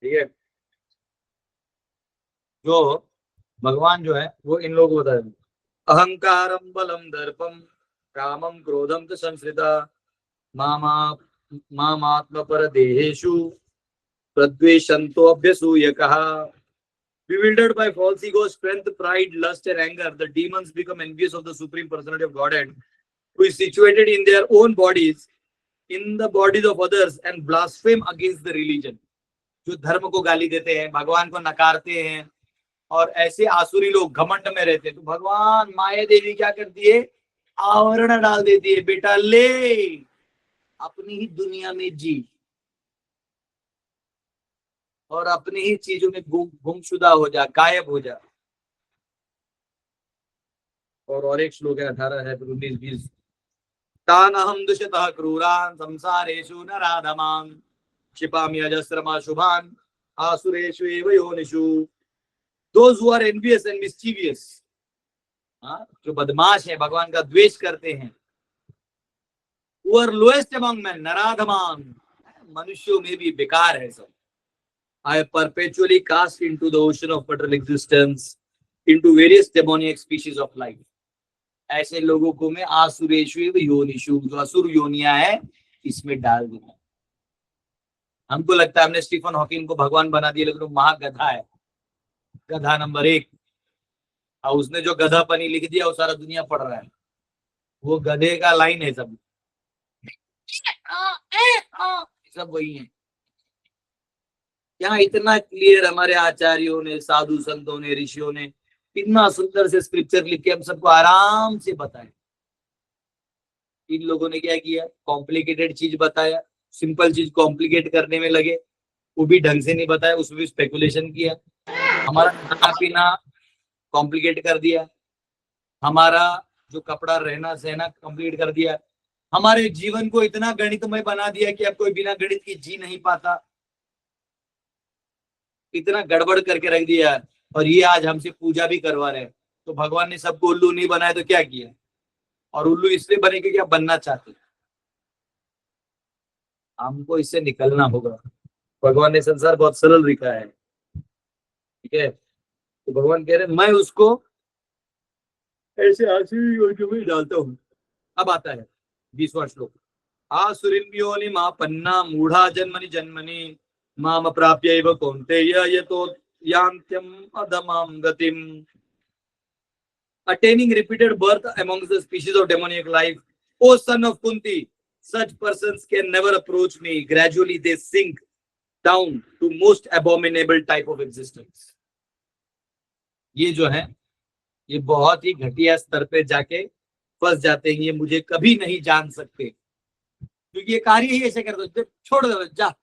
ठीक है, जो भगवान जो है वो इन लोगों को बता रहे हैं, अहंकारम बलम दर्पम कामम क्रोधम च संश्रिता मामात्म पर देहेषु प्रद्वेषंतो अभ्यसूयकः। Bewildered by false ego, strength, pride, lust, and anger, the demons become envious of the Supreme Personality of Godhead, who is situated in their own bodies, in the bodies of others, and blaspheme against the religion. जो धर्म को गाली देते हैं, भगवान को नकारते हैं, और ऐसे आसुरी लोग घमंड में रहते हैं, तो भगवान माया देवी क्या करती है, आवरण डाल देती है, बेटा ले अपनी ही दुनिया में जी, और अपनी ही चीजों में गुमशुदा हो जा, गायब हो जा। और एक श्लोक है 18 है 19-20, तान अहम दुष्टः क्रूरान संसारेषु नराधमान् क्षिपामि अजस्रमा शुभान आसुरेषु एव योनिषु। Those who are envious and mischievous, जो बदमाश है, भगवान का द्वेष करते हैं, who are lowest among men, नराधमान, मनुष्यों में भी बेकार है सब। I perpetually cast into the ocean of material existence, into various demoniac species of life. ऐसे लोगों को मैं आसुरेषु योनिषु, जो असुर योनिया है, इसमें डाल दूंगा। हमको लगता है हमने स्टीफन हॉकिंग को भगवान बना दिया, लेकिन वो महागधा है, गधा नंबर 1। और उसने जो गधापनी लिख दिया वो सारा दुनिया पढ़ रहा है, वो गधे का लाइन है, सब सब वही है। यहाँ इतना क्लियर हमारे आचार्यों ने, साधु संतों ने, ऋषियों ने इतना सुंदर से स्क्रिप्चर लिख के हम सबको आराम से बताया। इन लोगों ने क्या किया, कॉम्प्लिकेटेड चीज बताया, सिंपल चीज कॉम्प्लिकेट करने में लगे, वो भी ढंग से नहीं बताया, उसमें भी स्पेकुलेशन किया। हमारा खाना पीना कॉम्प्लिकेट कर दिया, हमारा जो कपड़ा रहना सहना कॉम्प्लिकेट कर दिया, हमारे जीवन को इतना गणितमय बना दिया कि अब कोई बिना गणित की जी नहीं पाता, इतना गड़बड़ करके रख दिया। और ये आज हमसे पूजा भी करवा रहे हैं। तो भगवान ने सबको उल्लू नहीं बनाया तो क्या किया, और उल्लू इसलिए बने क्योंकि आप बनना चाहते, हमको इससे निकलना होगा। भगवान ने संसार बहुत सरल लिखा है, ठीक है, तो भगवान कह रहे मैं उसको ऐसे आसुरी योनि में डालता हूँ। अब आता है 20वां श्लोक, आसुरीं योनिमापन्ना मूढ़ा जन्मनि जन्मनि माम प्राप्यैव कौन्तेय यतो यान्त्यम अधमां गतिम। Attaining repeated birth amongst the species of demoniac life, O son of Kunti, such persons can never approach me. Gradually they sink down to most abominable type of existence. ये जो है, ये बहुत ही घटिया स्तर पे जाके फंस जाते हैं, ये मुझे कभी नहीं जान सकते, क्योंकि ये कार्य ही ऐसे कर दो, छोड़ दो जा।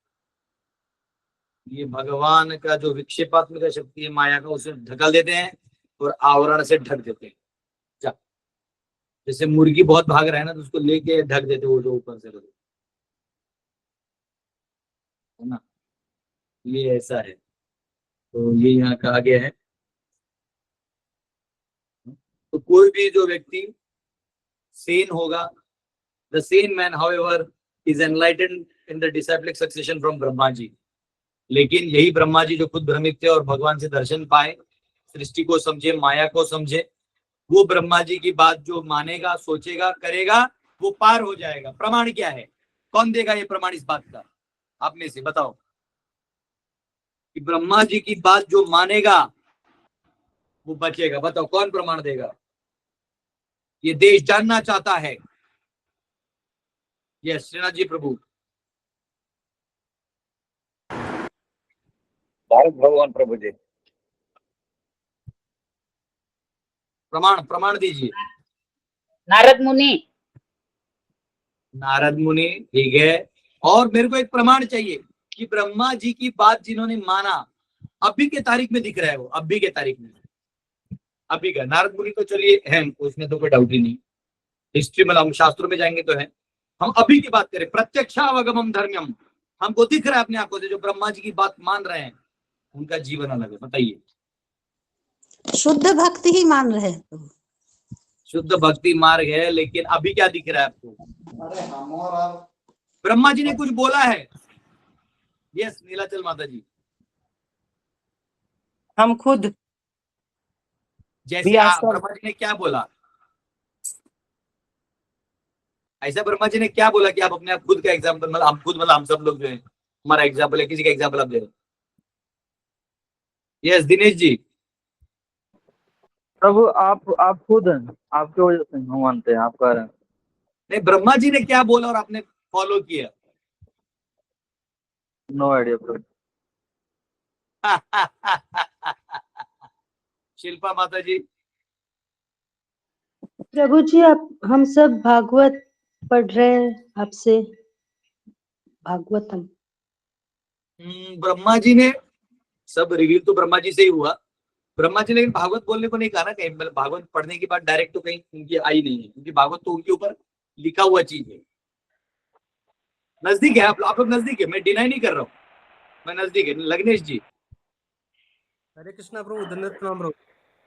ये भगवान का जो विक्षेपात्मक शक्ति है माया का, उसे ढकल देते हैं और आवरण से ढक देते हैं। जा, जैसे मुर्गी बहुत भाग रहा है ना, तो उसको लेके ढक देते वो जो ऊपर से, है ना, ये ऐसा है। तो ये यहाँ कहा गया है। तो कोई भी जो व्यक्ति सेन होगा, the sane man however is enlightened in the disciplic succession from Brahma ji. लेकिन यही ब्रह्मा जी जो खुद भ्रमित थे और भगवान से दर्शन पाए, सृष्टि को समझे, माया को समझे, वो ब्रह्मा जी की बात जो मानेगा, सोचेगा, करेगा, वो पार हो जाएगा। प्रमाण क्या है? कौन देगा ये प्रमाण इस बात का? आप में से बताओ कि ब्रह्मा जी की बात जो मानेगा वो बचेगा। बताओ कौन प्रमाण देगा? ये देश जानना चाहता है। यस श्रीनाथ जी प्रभु। भारत भगवान प्रभु जी। प्रमाण प्रमाण दीजिए। नारद मुनि। नारद मुनि, ठीक है। और मेरे को एक प्रमाण चाहिए कि ब्रह्मा जी की बात जिन्होंने माना, अभी के तारीख में दिख रहा है वो, अभी के तारीख में, अभी का। नारद मुनि तो चलिए है, उसमें तो कोई डाउट ही नहीं। हिस्ट्री में, हम शास्त्रों में जाएंगे तो है। हम अभी की बात करें, प्रत्यक्षावगमम धर्म्यम, हमको दिख रहा है अपनी आंखों से, जो ब्रह्मा जी की बात मान रहे हैं उनका जीवन अलग है। बताइए। शुद्ध भक्ति ही मान रहे हैं। शुद्ध भक्ति मार्ग है, लेकिन अभी क्या दिख रहा है आपको? ब्रह्मा जी ने कुछ बोला है? यस नीलाचल माता जी। हम खुद जैसे ब्रह्मा जी ने क्या बोला? ऐसा ब्रह्मा जी ने क्या बोला कि आप अपने आप खुद का एग्जाम्पल, मतलब हम खुद, मतलब हम सब लोग जो है हमारा एग्जाम्पल है, किसी का एग्जाम्पल आप दे रहे? यस दिनेश जी। प्रभु आप खुद हैं, आपकी वजह से हम मानते हैं, आप कह रहे हैं। नहीं, ब्रह्मा जी ने क्या बोला और आपने फॉलो किया? नो आइडिया प्रभु। शिल्पा माता जी। प्रभु जी, आप हम सब भागवत पढ़ रहे हैं आपसे, भागवतम। ब्रह्मा जी ने सब रिवील तो ब्रह्मा जी से ही हुआ। ब्रह्मा जी ने भागवत बोलने को नहीं कहा ना कहीं, मतलब भागवत पढ़ने की बात डायरेक्ट तो कहीं उनकी आई नहीं है, क्योंकि भागवत तो उनके ऊपर लिखा हुआ चीज है। नजदीक है, आप लोग नजदीक है, मैं डिनाई नहीं कर रहा हूँ, मैं नजदीक है। लग्नेश जी। हरे कृष्णा प्रभु, धन्यवाद प्रभु।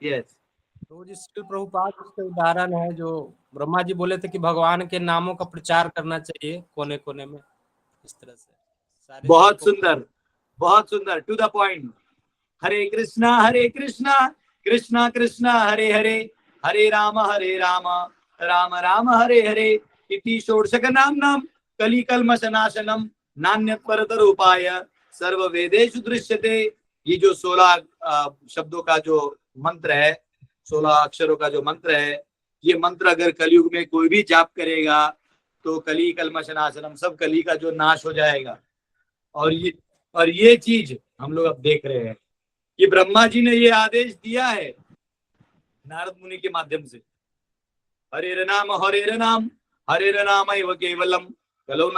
यस तो जी श्रील प्रभुपाद उसके उदाहरण है, जो ब्रह्मा जी बोले थे कि भगवान के नामों का प्रचार करना चाहिए कोने कोने में, इस तरह से सारे। बहुत सुंदर, बहुत सुंदर, टू द पॉइंट। हरे कृष्णा कृष्णा कृष्णा हरे हरे, हरे राम राम राम हरे हरे, इति षोडशक नाम कली कल्मषनाशनम नान्यत परतर उपाय सर्व वेदेषु दृश्यते। ये जो 16 शब्दों का जो मंत्र है, 16 अक्षरों का जो मंत्र है, ये मंत्र अगर कलयुग में कोई भी जाप करेगा तो कली कल्मषनाशनम, सब कली का जो नाश हो जाएगा। और ये चीज हम लोग अब देख रहे हैं कि ब्रह्मा जी ने ये आदेश दिया है नारद मुनि के माध्यम से। हरेर नाम हरेर नाम एव केवलम, कलौ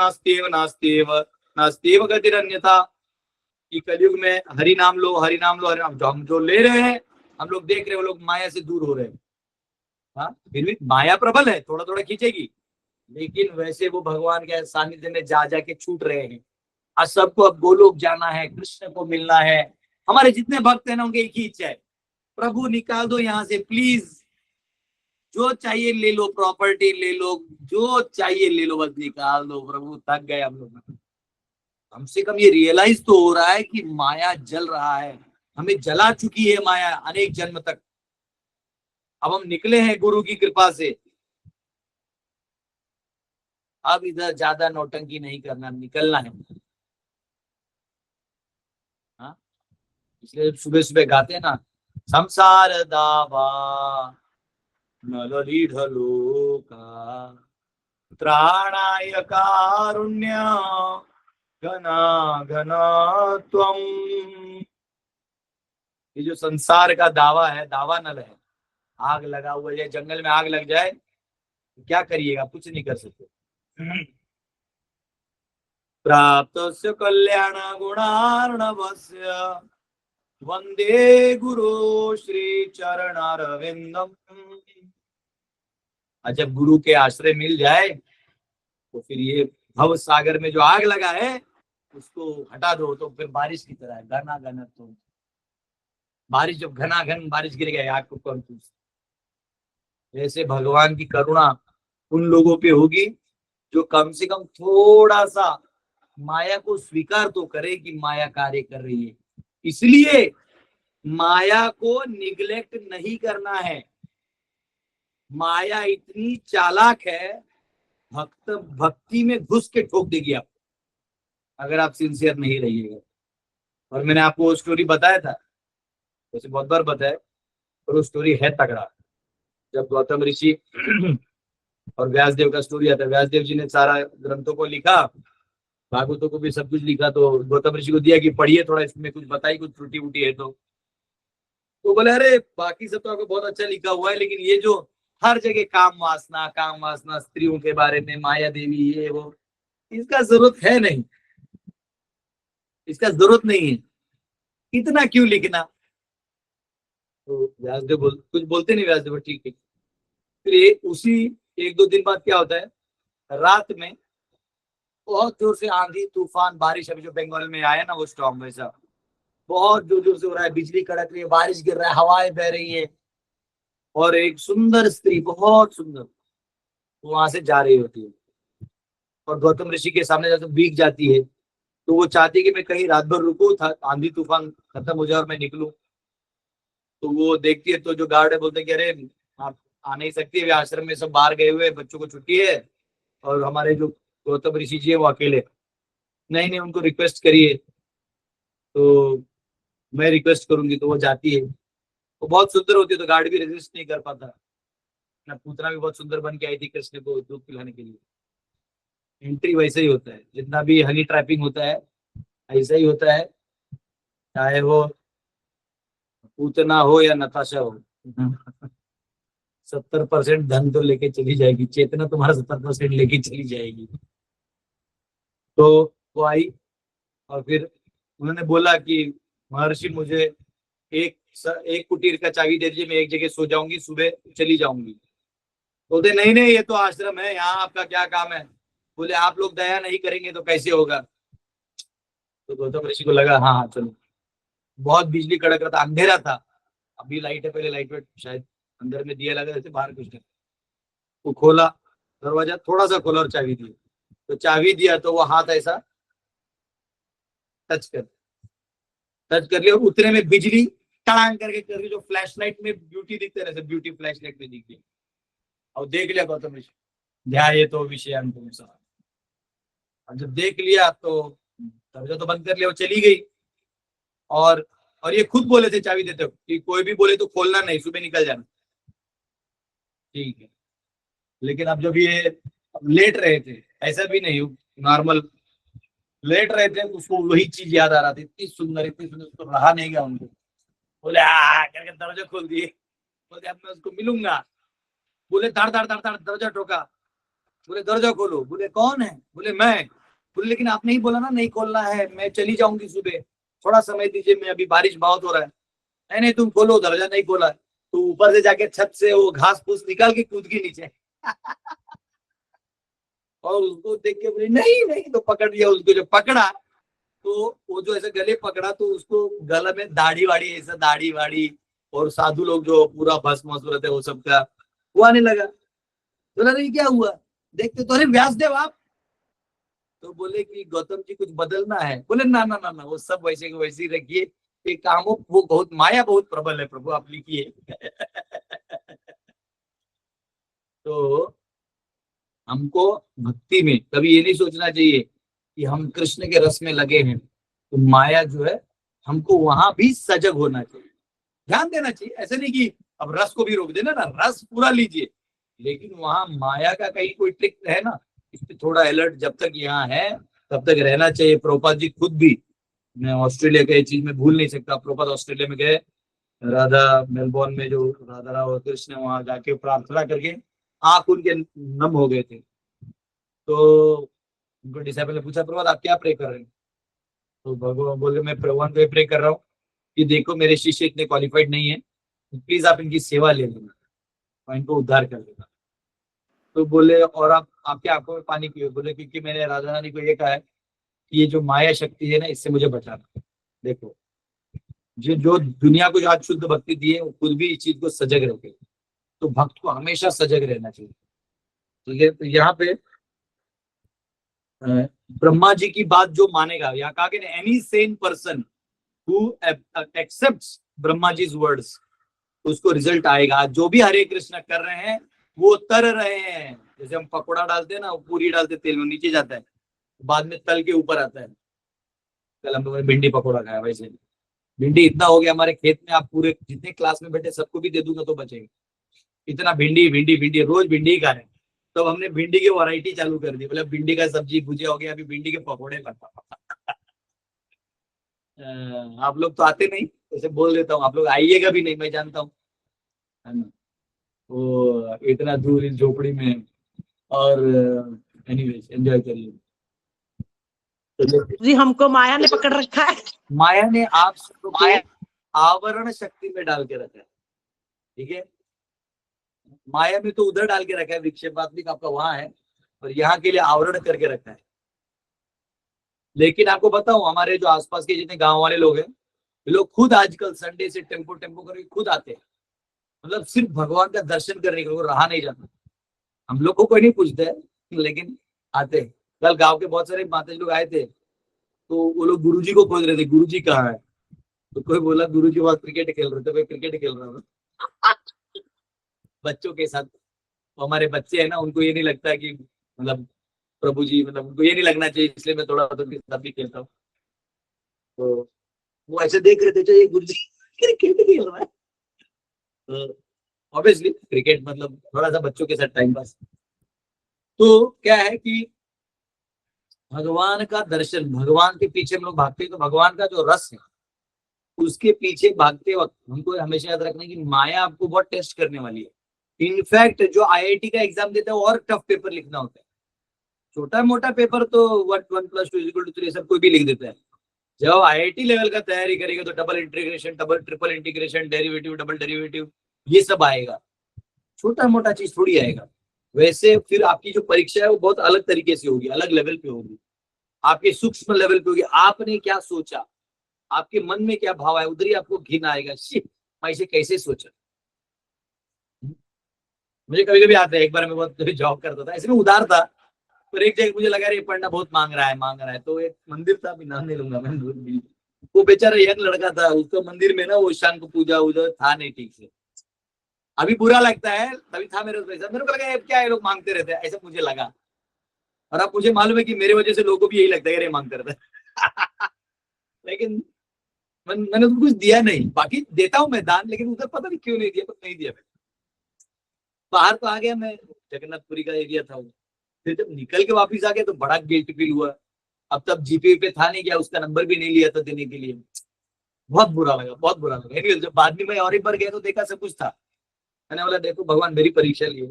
नास्त्येव गतिरन्यथा। कि कलयुग में हरि नाम लो, हरि नाम लो, हरि नाम। जो हम जो ले रहे हैं, हम लोग देख रहे हैं, वो लोग माया से दूर हो रहे हैं। हाँ, फिर भी माया प्रबल है, थोड़ा थोड़ा खींचेगी, लेकिन वैसे वो भगवान के सानिध्य में जा जाके छूट रहे हैं। आज सबको अब गोलोक जाना है, कृष्ण को मिलना है। हमारे जितने भक्त हैं ना, उनकी एक ही इच्छा है, प्रभु निकाल दो यहाँ से प्लीज, जो चाहिए ले लो, प्रॉपर्टी ले लो, जो चाहिए ले लो, बस निकाल दो प्रभु, थक गए हम लोग। कम से कम ये रियलाइज तो हो रहा है कि माया जल रहा है, हमें जला चुकी है माया अनेक जन्म तक। अब हम निकले हैं गुरु की कृपा से, अब इधर ज्यादा नौटंकी नहीं करना, निकलना है। हाँ, इसलिए सुबह सुबह गाते हैं ना, संसार दावा नलली ढलोका, त्राणाय कारुण्य घना घना त्वम। ये जो संसार का दावा है, दावा नल है, आग लगा हुआ है। जंगल में आग लग जाए तो क्या करिएगा? कुछ नहीं कर सकते। प्राप्तस्य कल्याण गुणार्णवस्य वंदे गुरु श्री चरणारविंदम। जब गुरु के आश्रय मिल जाए तो फिर ये भव सागर में जो आग लगा है उसको हटा दो, तो फिर बारिश की तरह है, घना घना। तो बारिश जब घना घन बारिश गिर गया, आग को कौन पूछता? ऐसे भगवान की करुणा उन लोगों पे होगी जो कम से कम थोड़ा सा माया को स्वीकार तो करे कि माया कार्य कर रही है। इसलिए माया को निग्लेक्ट नहीं करना है। माया इतनी चालाक है, भक्ति में घुस के ठोक देगी आप, अगर आप सिंसियर नहीं रहिएगा। और मैंने आपको वो स्टोरी बताया था, वैसे बहुत बार बताया, पर वो स्टोरी है तगड़ा। जब गौतम ऋषि और व्यासदेव का स्टोरी आता है, व्यासदेव जी ने सारा ग्रंथों को लिखा, भागवतों को भी सब कुछ लिखा, तो गौतम ऋषि को दिया कि पढ़िए थोड़ा, इसमें कुछ बताइए, कुछ त्रुटि उटी है तो बोले अरे बाकी सब तो आपको बहुत अच्छा लिखा हुआ है, लेकिन ये जो हर जगह काम वासना, स्त्रियों के बारे में, माया देवी, ये वो, इसका जरूरत है नहीं, इसका जरूरत नहीं है, इतना क्यों लिखना। तो व्यासदेव कुछ बोलते नहीं, व्यासदेव ठीक है। फिर उसी 1-2 दिन बाद क्या होता है, रात में बहुत जोर से आंधी तूफान बारिश, अभी जो बंगाल में आया ना वो स्टॉर्म, वैसा बहुत जोर जोर से हो रहा है, बिजली कड़क रही है, बारिश गिर रहा है, हवाएं बह रही है, और एक सुंदर स्त्री, बहुत सुंदर, वहां से जा रही होती है और गौतम ऋषि के सामने जाकर भीग जाती है। तो वो चाहती है कि मैं कहीं रात भर रुकूं, आंधी तूफान खत्म हो जाए और मैं निकलूं। तो वो देखती है तो जो गार्ड है बोलते कि अरे आप आ नहीं सकती है, आश्रम में सब बाहर गए हुए, बच्चों को छुट्टी है, और हमारे जो गौतम ऋषि जी है वो अकेले। नहीं, उनको रिक्वेस्ट करिए। तो मैं रिक्वेस्ट करूंगी। तो वो जाती है, वो बहुत सुंदर होती है, तो गार्ड भी रेजिस्ट नहीं कर पाता ना। पूतना भी बहुत सुंदर बन के आई थी कृष्ण को दूध पिलाने के लिए। एंट्री वैसे ही होता है, जितना भी हनी ट्रैपिंग होता है ऐसा ही होता है, चाहे वो पूतना हो या नताशा हो। 70% धन तो लेके चली जाएगी, चेतना तुम्हारा 70% लेके चली जाएगी। तो वो आई और फिर उन्होंने बोला कि महर्षि मुझे एक कुटीर का चाबी दे दीजिए, मैं एक जगह सो जाऊंगी, सुबह चली जाऊंगी। बोलते नहीं, ये तो आश्रम है, यहाँ आपका क्या काम है। बोले आप लोग दया नहीं करेंगे तो कैसे होगा। तो गौतम ऋषि को लगा हाँ चलो। बहुत बिजली कड़क रहा था, अंधेरा था, अभी लाइट है, पहले लाइट वेट शायद अंदर में दिया लगा जैसे, बाहर कुछ नहीं। वो खोला दरवाजा, थोड़ा सा खोला और चाबी दी। तो चाबी दिया तो वो हाथ ऐसा टच कर लिया, और उतने में बिजली टड़ांग करके जो फ्लैश लाइट में ब्यूटी दिखते रहते, ब्यूटी फ्लैश लाइट में दिख गई। और देख लिया गौतम ऋषि, ध्याये तो विषयांतम सह। और जब देख लिया तो दरवाजा तो बंद कर लिया, वो चली गई। और ये खुद बोले थे चाबी देते हो कि कोई भी बोले तो खोलना नहीं, सुबह निकल जाना। ठीक है, लेकिन अब जब ये लेट रहे थे, ऐसा भी नहीं नॉर्मल लेट रहे थे, उसको वही चीज याद आ रहा था, इतनी सुंदर तो रहा नहीं गया उनको। बोले करके दरवाजा खोल दिए। बोले अब मैं उसको मिलूंगा। बोले धड़ दरवाजा ठोका। बोले दरवाजा खोलो। बोले कौन है। बोले मैं। बोले लेकिन आपने ही बोला ना नहीं खोलना है, मैं चली जाऊंगी सुबह, थोड़ा समय दीजिए, मैं अभी बारिश बहुत हो रहा है। नहीं तुम खोलो। दरवाजा नहीं खोला। तो ऊपर से जाके छत से वो घास फूस निकाल के कूद के नीचे। और उसको देख के बोले नहीं, तो पकड़ लिया उसको। जब पकड़ा तो वो जो ऐसे गले पकड़ा, तो उसको गला में दाढ़ी वाड़ी, ऐसा दाढ़ी वाड़ी, और साधु लोग जो पूरा भस्म वसूरत है वो सबका वो आने लगा। बोला नहीं क्या हुआ, देखते तो अरे व्यासदेव आप। तो बोले कि गौतम जी कुछ बदलना है। बोले ना, वो सब वैसे के वैसे ही रखिए, एक काम हो, वो बहुत माया बहुत प्रबल है प्रभु, आप लिखिए। तो हमको भक्ति में कभी ये नहीं सोचना चाहिए कि हम कृष्ण के रस में लगे हैं, तो माया जो है हमको वहां भी सजग होना चाहिए, ध्यान देना चाहिए। ऐसे नहीं कि अब रस को भी रोक देना ना, रस पूरा लीजिए, लेकिन वहां माया का कहीं कोई ट्रिक है ना, इस पे थोड़ा अलर्ट जब तक यहाँ है तब तक रहना चाहिए। प्रभुपाद जी खुद भी, मैं ऑस्ट्रेलिया का ये चीज में भूल नहीं सकता, प्रभुपाद ऑस्ट्रेलिया में गए, राधा मेलबोर्न में जो राधा राव और कृष्ण वहां जाके प्रार्थना करके आंख उनके नम हो गए थे। तो उनको डिसाइपल ने पूछा प्रभुपाद आप क्या प्रे कर रहे हैं। तो भगवान बोले मैं भगवान को प्रे कर रहा हूँ कि देखो मेरे शिष्य इतने क्वालिफाइड नहीं है, प्लीज आप इनकी सेवा ले लेना और इनको उद्धार कर देना। तो बोले और आप क्या आंखों में पानी पियो। बोले क्योंकि मैंने राधा रानी को ये कहा है कि ये जो माया शक्ति है ना, इससे मुझे बचाना। देखो जो दुनिया को जो आज शुद्ध भक्ति दी है, वो खुद भी इस चीज को सजग रखे, तो भक्त को हमेशा सजग रहना चाहिए। तो यहाँ पे ब्रह्मा जी की बात जो मानेगा, यहाँ कहा कि any sane person who accepts Brahma ji words, उसको रिजल्ट आएगा। जो भी हरे कृष्ण कर रहे हैं वो तर रहे हैं। जैसे हम पकौड़ा डालते हैं ना, पूरी डालते तेल में, नीचे जाता है, बाद में तल के ऊपर आता है। कल हम लोगों ने भिंडी पकौड़ा खाया। वैसे भिंडी इतना हो गया हमारे खेत में, आप पूरे जितने क्लास में बैठे सबको भी दे दूंगा तो बचेगा। इतना भिंडी भिंडी भिंडी, रोज भिंडी ही खा रहे हैं। तो हमने भिंडी की वैरायटी चालू कर दी, मतलब भिंडी का सब्जी भुजिया हो गया, अभी भिंडी के पकौड़े बनता। आप लोग तो आते नहीं, ऐसे बोल देता हूँ, आप लोग आइएगा भी नहीं, मैं जानता हूँ, है ना। वो इतना दूर इस झोपड़ी में, और एनीवेज एंजॉय करिए। जी हमको माया ने पकड़ रखा है। माया ने आप सबको आवरण शक्ति में डाल के रखा है, ठीक है। माया में तो उधर डाल के रखा है, विक्षेपात्मिक आपका वहां है, और यहाँ के लिए आवरण करके रखा है। लेकिन आपको बताऊं, हमारे जो आसपास के जितने गांव वाले लोग हैं, ये लोग खुद आजकल संडे से टेम्पो करके खुद आते हैं, मतलब सिर्फ भगवान का दर्शन करने के लिए, रहा नहीं जाता। हम लोग को कोई नहीं पूछते है, लेकिन आते हैं। कल गांव के बहुत सारे माताजी लोग आए थे, तो वो लोग गुरुजी को खोज रहे थे, गुरुजी कहाँ है। तो कोई बोला गुरुजी वहां क्रिकेट खेल रहे थे, कोई क्रिकेट खेल रहा था बच्चों के साथ। तो हमारे बच्चे हैं ना, उनको ये नहीं लगता कि मतलब प्रभु जी, मतलब उनको ये नहीं लगना चाहिए, इसलिए मैं थोड़ा तो उनके साथ भी खेलता हूँ। तो वो ऐसे देख रहे थे, जो ये गुरुजी क्रिकेट खेल रहा है। तो ऑब्वियसली क्रिकेट मतलब थोड़ा सा बच्चों के साथ टाइम पास। तो क्या है कि भगवान का दर्शन, भगवान के पीछे हम लोग भागते हैं, तो भगवान का जो रस है उसके पीछे भागते वक्त हमको हमेशा याद रखना कि माया आपको बहुत टेस्ट करने वाली है। इनफैक्ट जो आईआईटी का एग्जाम देता है और टफ पेपर लिखना होता है। छोटा मोटा पेपर तो 1+2=3 सब कोई भी लिख देता है। जब आईआईटी लेवल का तैयारी करेगा तो double integration, triple integration, derivative, double derivative, ये सब आएगा। छोटा मोटा चीज थोड़ी आएगा। वैसे फिर आपकी जो परीक्षा है वो बहुत अलग तरीके से होगी, अलग लेवल पे होगी, आपके सूक्ष्म लेवल पे होगी। आपने क्या सोचा, आपके मन में क्या भाव है, उधर ही आपको घिन आएगा, मैं इसे कैसे सोचा। मुझे कभी कभी आता है, एक बार मैं बहुत जॉब करता था, ऐसे में उधार था, पर एक जगह मुझे लगा ये पढ़ना बहुत मांग रहा है। तो एक मंदिर था, अभी नाम नहीं लूंगा मैं, वो बेचारा यंग लड़का था, उसको मंदिर में ना वो शंख पूजा उधर था नहीं ठीक से। अभी बुरा लगता है, तभी था मेरे पैसा, मेरे को लगा क्या ये लोग मांगते रहते हैं, ऐसा मुझे लगा। और अब मुझे मालूम है कि मेरे वजह से लोगों को भी यही लगता है ये मांगते रहते हैं लेकिन मैंने तो कुछ दिया नहीं, बाकी देता हूँ मैं दान, लेकिन उधर पता नहीं क्यों नहीं दिया, पर नहीं दिया मैं। बाहर तो आ गया मैं, जगन्नाथपुरी का एरिया था वो। फिर जब निकल के वापिस आ गया तो बड़ा गिल्ट फील हुआ। अब तब जीपे पे था नहीं, क्या उसका नंबर भी नहीं लिया था देने के लिए। बहुत बुरा लगा, बहुत बुरा लगा। एनीवे जब बाद में मैं और एक बार गया तो देखा सब कुछ था। मैंने बोला देखो भगवान मेरी परीक्षा ली है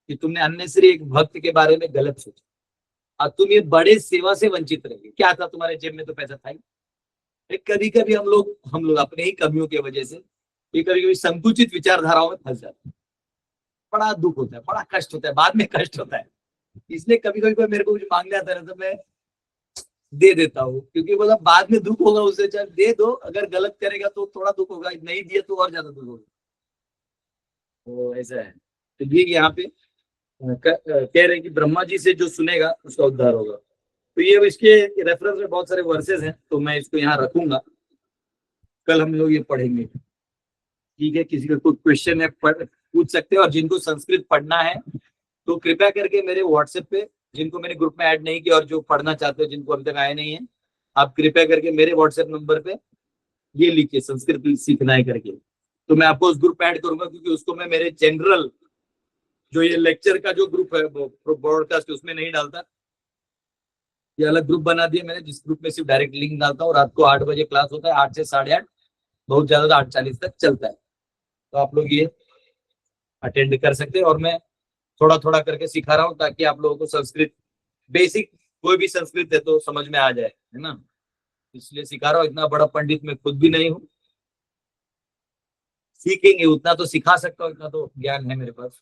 कि तुमने अननेसेसरी एक भक्त के बारे में गलत सोचा और तुम ये बड़े सेवा से वंचित रहे। क्या था तुम्हारे जेब में, तो पैसा था ही। कभी कभी हम लोग अपने ही कमियों की वजह से कभी कभी संकुचित विचारधाराओं में फंस जाते हैं। बड़ा दुख होता है, बड़ा कष्ट होता है, बाद में कष्ट होता है। इसलिए कभी कभी कोई मेरे को कुछ मांगने आता है ना तो मैं दे देता हूँ, क्योंकि मतलब बाद में दुख होगा उससे। चाहे दे दो, अगर गलत करेगा तो थोड़ा दुख होगा, नहीं दिया तो और ज्यादा दुख होगा। तो ऐसा है। तो ये यहाँ पे कह रहे हैं कि ब्रह्मा जी से जो सुनेगा उसका उद्धार होगा। तो ये इसके रेफरेंस में बहुत सारे वर्सेस हैं, तो मैं इसको यहाँ रखूंगा, कल हम लोग ये पढ़ेंगे। ठीक है, किसी का कोई क्वेश्चन है पूछ सकते हैं। और जिनको संस्कृत पढ़ना है तो कृपया करके मेरे व्हाट्सएप पे, जिनको मैंने ग्रुप में ऐड नहीं किया और जो पढ़ना चाहते हो, जिनको अभी तक आए नहीं है, आप कृपया करके मेरे व्हाट्सएप नंबर पे ये लिखिए संस्कृत सीखना है करके, तो मैं आपको उस ग्रुप में ऐड करूंगा। क्योंकि उसको मैं मेरे जनरल जो ये लेक्चर का जो ग्रुप है ब्रॉडकास्ट, उसमें नहीं डालता। ये अलग ग्रुप बना दिया मैंने, जिस ग्रुप में सिर्फ डायरेक्ट लिंक डालता हूँ। रात को 8 बजे क्लास होता है, 8 से 8:30, बहुत ज्यादा तो 8:40 तक चलता है। तो आप लोग ये अटेंड कर सकते हैं। और मैं थोड़ा थोड़ा करके सिखा रहा हूँ ताकि आप लोगों को संस्कृत बेसिक, कोई भी संस्कृत है तो समझ में आ जाए, है ना। इसलिए सिखा रहा हूँ। इतना बड़ा पंडित मैं खुद भी नहीं हूँ, सीखेंगे उतना तो सिखा सकता हूँ, इतना तो ज्ञान है मेरे पास।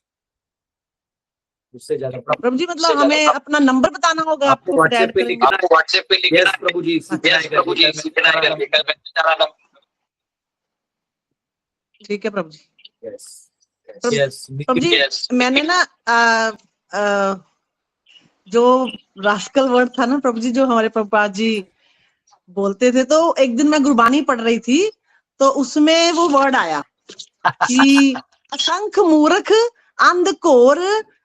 उससे ज्यादा प्रभु जी मतलब हमें अपना नंबर बताना होगा, आपको व्हाट्सएप पे लिखना है। व्हाट्सएप पे लिखना है प्रभु जी, प्रभु जी सीखना है करके कल मैं चला रहा हूं। ठीक है प्रभु जी। यस यस प्रभु जी, मैंने ना जो रास्कल वर्ड था ना प्रभु जी, जो हमारे प्रभुपाद जी बोलते थे, तो एक दिन मैं गुरबानी पढ़ रही थी तो उसमें वो वर्ड आया कि असंख्य मूर्ख अंधकोर,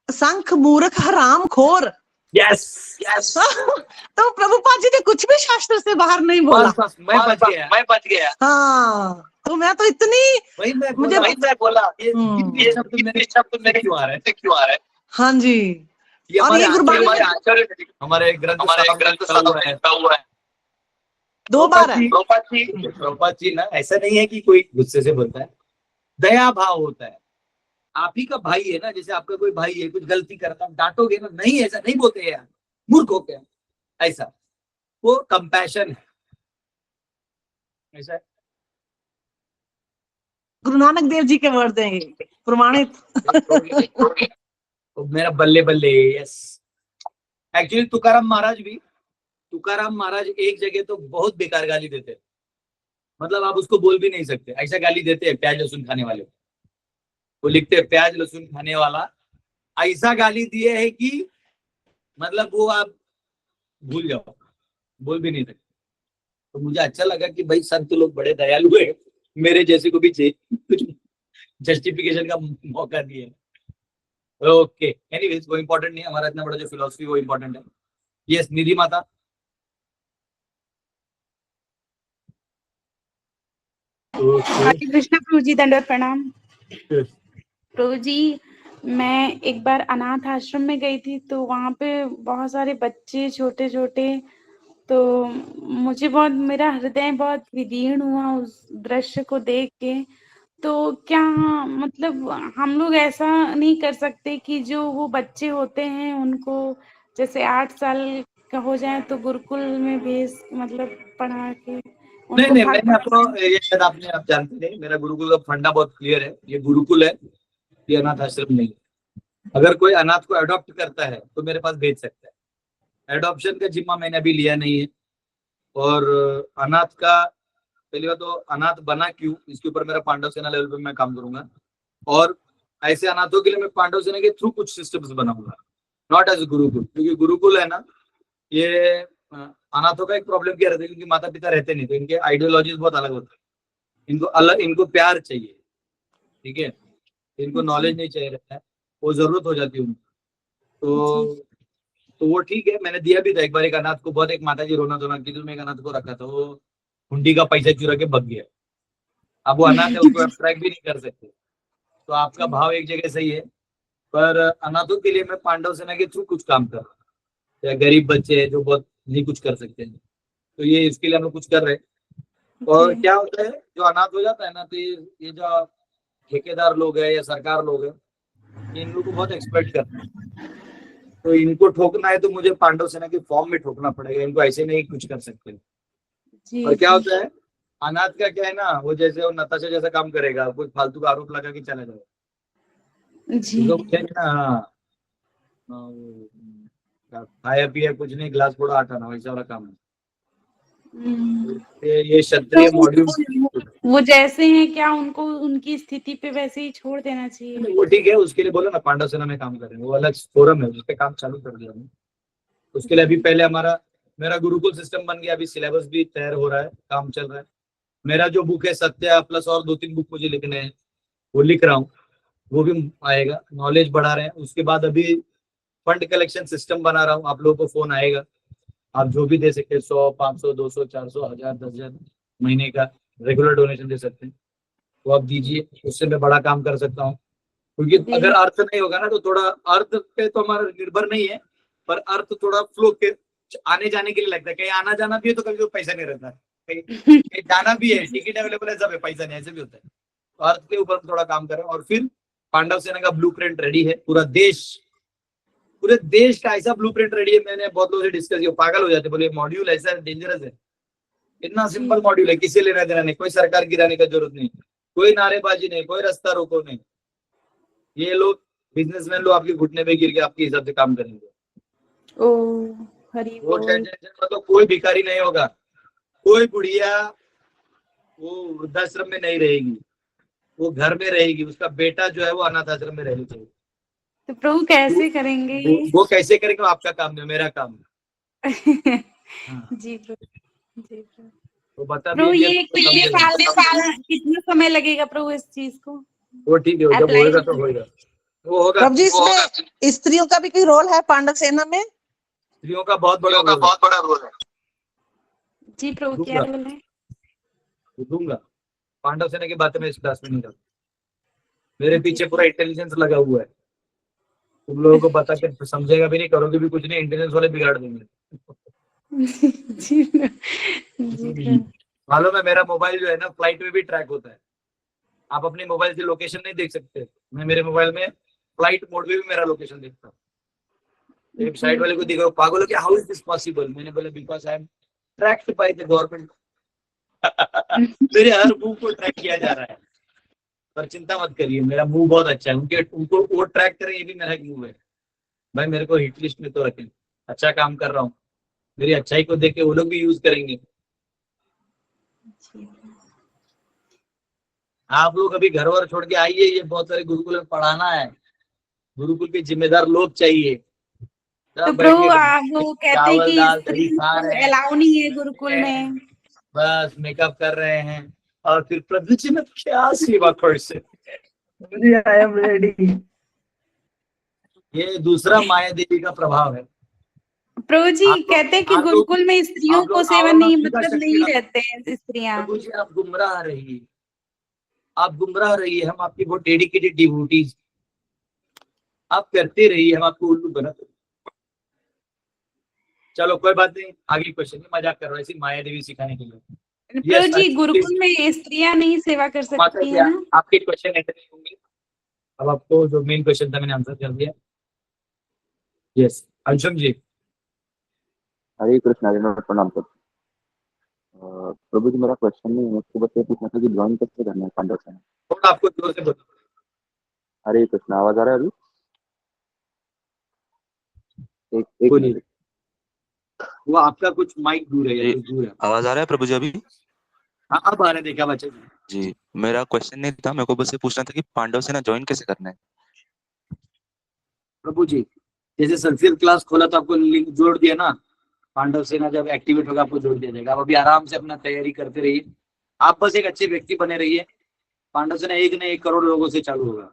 संख, मूर्ख, हराम खोर। यस यस तो प्रभुपाद जी ने कुछ भी शास्त्र से बाहर नहीं बोला। बस मैं बच गया हाँ, तो मैं तो इतनी वही मैं मुझे बोला ये हम्म। शब्द मेरे क्यों आ रहे हैं हाँ जी, ये और ये गुरबानी में हमारे ग्रंथ हुआ है 2 बार है। प्रभुपाद जी ना ऐसा नहीं है कि कोई गुस्से से बोलता है, दया भाव होता है। आप ही का भाई है ना, जैसे आपका कोई भाई है कुछ गलती करता है, डांटोगे ना, नहीं ऐसा नहीं बोलते यार, मूर्ख हो गया, ऐसा वो कंपैशन है, ऐसा है। गुरु नानक देव जी के वर्ड हैं ये, प्रमाणित। तो मेरा बल्ले बल्ले। यस, एक्चुअली तुकाराम महाराज एक जगह तो बहुत बेकार गाली देते हैं, मतलब आप उसको बोल भी नहीं सकते, ऐसा गाली देते हैं प्याज लहसुन खाने वाले। वो लिखते हैं प्याज लहसुन खाने वाला, ऐसा गाली दिए है कि मतलब वो आप भूल जाओ, बोल भी नहीं सकते। तो मुझे अच्छा लगा कि भाई संत लोग बड़े दयालु है, मेरे जैसे को भी कुछ जस्टिफिकेशन का मौका दिए। ओके, एनीवेज वो इम्पोर्टेंट नहीं है, हमारा इतना बड़ा जो फिलोसफी वो इम्पोर्टेंट है। यस, निधि माता। हरे कृष्ण प्रभु जी, दंडवत प्रणाम। प्रभु जी, मैं एक बार अनाथ आश्रम में गई थी, तो वहां पे बहुत सारे बच्चे छोटे छोटे, तो मुझे बहुत, मेरा हृदय बहुत विदीर्ण हुआ उस दृश्य को देख के। तो क्या मतलब हम लोग ऐसा नहीं कर सकते कि जो वो बच्चे होते हैं उनको जैसे 8 साल का हो जाए तो गुरुकुल में भेज, मतलब पढ़ा के नहीं नहीं, मैंने आपको ये शायद आप जानते नहीं, मेरा गुरुकुल का फंडा बहुत क्लियर है, ये गुरुकुल है, ये अनाथ आश्रम नहीं। अगर कोई अनाथ को अडॉप्ट करता है तो मेरे पास भेज सकता है, एडॉप्शन का जिम्मा मैंने अभी लिया नहीं है। और अनाथ का पहली बात तो अनाथ बना क्यों, इसके ऊपर मेरा पांडव सेना लेवल पे मैं काम करूंगा, और ऐसे अनाथों के लिए मैं पांडव सेना के थ्रू कुछ सिस्टम्स बनाऊंगा, नॉट एज गुरुकुल, क्योंकि गुरुकुल है ना, ये अनाथों का एक प्रॉब्लम क्या रहता है, क्योंकि माता पिता रहते नहीं, तो इनके आइडियोलॉजीज बहुत अलग होते हैं, इनको अलग, इनको प्यार चाहिए, ठीक है, इनको नॉलेज नहीं चाहिए रहता है, वो जरूरत हो जाती है उनको। तो वो ठीक है, मैंने दिया भी था एक बार एक अनाथ को, बहुत एक माता जी रोना धोना की, तो मैं एक अनाथ को रखा था, वो हुंडी का पैसा चुरा के भग गया। अब वो अनाथ है, उसको ट्रैक भी नहीं कर सकते, तो आपका भाव एक जगह सही है, पर अनाथों के लिए मैं पांडव सेना के थ्रू कुछ काम कर रहा हूँ, या गरीब बच्चे हैं जो बहुत नहीं कुछ कर सकते हैं, तो ये इसके लिए हम लोग कुछ कर रहे हैं। और क्या होता है, जो अनाथ हो जाता है ना, तो ये जो ठेकेदार लोग हैं या सरकार लोग हैं, इन लोगों को बहुत एक्सपेक्ट करते हैं, तो इनको ठोकना है तो मुझे पांडव सेना के फॉर्म में ठोकना पड़ेगा, इनको ऐसे नहीं कुछ कर सकते। और क्या होता है, अनाथ का क्या है ना, वो जैसे वो नताशा जैसा काम करेगा, कोई फालतू का आरोप लगा के चला जाएगा, खाया पिया कुछ नहीं, गिलास फोड़ा आटा ना, वैसा वाला काम है। ये क्षत्रिय मॉड्यूल वो जैसे हैं, क्या उनको उनकी स्थिति पे वैसे ही छोड़ देना चाहिए? वो ठीक है, उसके लिए बोलो ना पांडव सेना में काम कर रहे हैं, वो अलग फोरम है, उस पर काम चालू कर दिया हमने। उसके लिए अभी पहले मेरा गुरुकुल सिस्टम बन गया, अभी सिलेबस भी तैयार हो रहा है, काम चल रहा है। मेरा जो बुक है सत्या प्लस और 2-3 बुक मुझे लिखने हैं, वो लिख रहा हूँ, वो भी आएगा, नॉलेज बढ़ा रहे हैं। उसके बाद अभी फंड कलेक्शन सिस्टम बना रहा हूँ, आप लोगों को फोन आएगा, आप जो भी दे सकते हैं, 100, 500, 200, 400, 1000, 10,000 महीने का रेगुलर डोनेशन दे सकते हैं, वो आप दीजिए, उससे मैं बड़ा काम कर सकता हूँ। क्योंकि अगर अर्थ नहीं होगा ना, तो थोड़ा अर्थ पे तो हमारा निर्भर नहीं है, पर अर्थ थोड़ा फ्लो के आने जाने के लिए लगता है, कहीं आना जाना भी है तो कभी पैसा नहीं रहता, कहीं जाना भी है, टिकट अवेलेबल है, सब है, पैसा नहीं, ऐसे भी होता है। तो अर्थ के ऊपर थोड़ा काम करें। और फिर पांडव सेना का ब्लूप्रिंट रेडी है, पूरे देश का ऐसा ब्लूप्रिंट रेडी है। मैंने बहुत लोगों से डिस्कस किया, पागल हो जाते, बोले मॉड्यूल ऐसा डेंजरस है, इतना सिंपल मॉड्यूल है, किसी लेना देना नहीं, कोई सरकार गिराने का जरूरत नहीं, कोई नारेबाजी नहीं, कोई रास्ता रोको नहीं, ये लोग बिजनेसमैन लोग आपके घुटने पे गिर के आपके हिसाब से काम करेंगे। वो टेंशन मतलब कोई भिखारी नहीं होगा, कोई बुढ़िया वो वृद्धाश्रम में नहीं रहेगी, वो घर में रहेगी, उसका बेटा जो है वो अनाथ आश्रम में रहना चाहिए। तो प्रभु कैसे करेंगे वो कैसे करेंगे, आपका काम है, मेरा काम है। जी प्रभु, जी प्रभु। तो बता प्रभु ये कितना समय लगेगा प्रभु इस चीज को? वो ठीक है, जब होएगा तो होएगा, वो होगा। प्रभु जी इसमें स्त्रियों का भी कोई रोल है पांडव सेना में? स्त्रियों का बहुत बड़ा रोल है। जी प्रभु क्या रोल है? दूंगा। पांडव सेना की बातें मैं इस क्लास में नहीं करता। मेरे पीछे पूरा इंटेलिजेंस लगा हुआ है। तुम लोगों को बता के समझेगा भी नहीं, करोगे भी कुछ नहीं, इंटेलिजेंस वाले बिगाड़ देंगे। जी जी मालूम है, मेरा मोबाइल जो है ना फ्लाइट में भी ट्रैक होता है। आप अपने मोबाइल से लोकेशन नहीं देख सकते, मैं मेरे मोबाइल में फ्लाइट मोड में भी मेरा लोकेशन देखता हूँ। एक साइड वाले को देखो, पागल हो क्या, हाउ इज दिस पॉसिबल? मैंने बोला because I am tracked by the government. मेरे हर मूव को ट्रैक किया जा रहा है। पर चिंता मत करिए, मेरा मूव बहुत अच्छा है। उनको वो ट्रैक करें, ये भी मेरा एक मूव है भाई। मेरे को हिट लिस्ट में तो रखें, अच्छा काम कर रहा हूँ। मेरी अच्छाई को देख के वो लोग भी यूज करेंगे। आप लोग अभी घर वर छोड़ के आइए, ये बहुत सारे गुरुकुल में पढ़ाना है। गुरुकुल के जिम्मेदार लोग चाहिए। तो प्रभु आप वो कहते हैं कि दाल स्त्री खा रहे हैं, अलाउ नहीं है गुरुकुल में, बस मेकअप कर रहे हैं और फिर प्रभु जी मैं क्या सेवा कर सकते? I am ready. ये दूसरा माया देवी का प्रभाव है। प्रभु जी कहते हैं कि आप लोग- गुरुकुल में स्त्रियों आप को लोग सेवा आवरण नहीं, सीधा मतलब शक्ति नहीं का- रहते हैं स्त्रियां। प्रभु जी आप गुमराह रहिए, आप गुमराह रहिए, हम आपकी बहुत डेडिकेटेड डिवोटीज। आप करते रहिए, हम आपको उल्लू बनाते। चलो कोई बात नहीं, आगे क्वेश्चन। मजाक कर रहा हूँ, ऐसी माया देवी सिखाने के लिए। प्रभु जी Yes, गुरुकुल में स्त्रियां नहीं सेवा कर माता सकती जी, है ना? आपके क्वेश्चन एंटर नहीं होंगे। अब आपको जो मेन क्वेश्चन था मैंने आंसर कर दिया। यस अंशुम जी। हरे कृष्ण हरे प्रणाम सर। प्रभु जी मेरा क्वेश्चन नहीं है, मुझको बस ये पूछना था कि ज्वाइन कैसे करना है पांडव सेना? थोड़ा आपको जोर से बोलो। हरे कृष्ण, आवाज आ रहा है अभी? एक बोलिए। मिनट। वो आपका कुछ माइक दूर है या कुछ दूर है? आवाज आ रहा है प्रभु जी अभी? हाँ अब आ रहे, देखा बच्चे जी मेरा क्वेश्चन नहीं था, मेरे को बस ये पूछना था कि पांडव सेना ज्वाइन कैसे करना है? प्रभु जी जैसे संस्कृत क्लास खोला तो आपको लिंक जोड़ दिया ना। पांडव सेना जब एक्टिवेट होगा आपको जोड़ दिया जाएगा। आप अभी आराम से अपना तैयारी करते रहिए। आप बस एक अच्छे व्यक्ति बने रहिए। पांडव सेना 1 करोड़ लोगों से चालू होगा।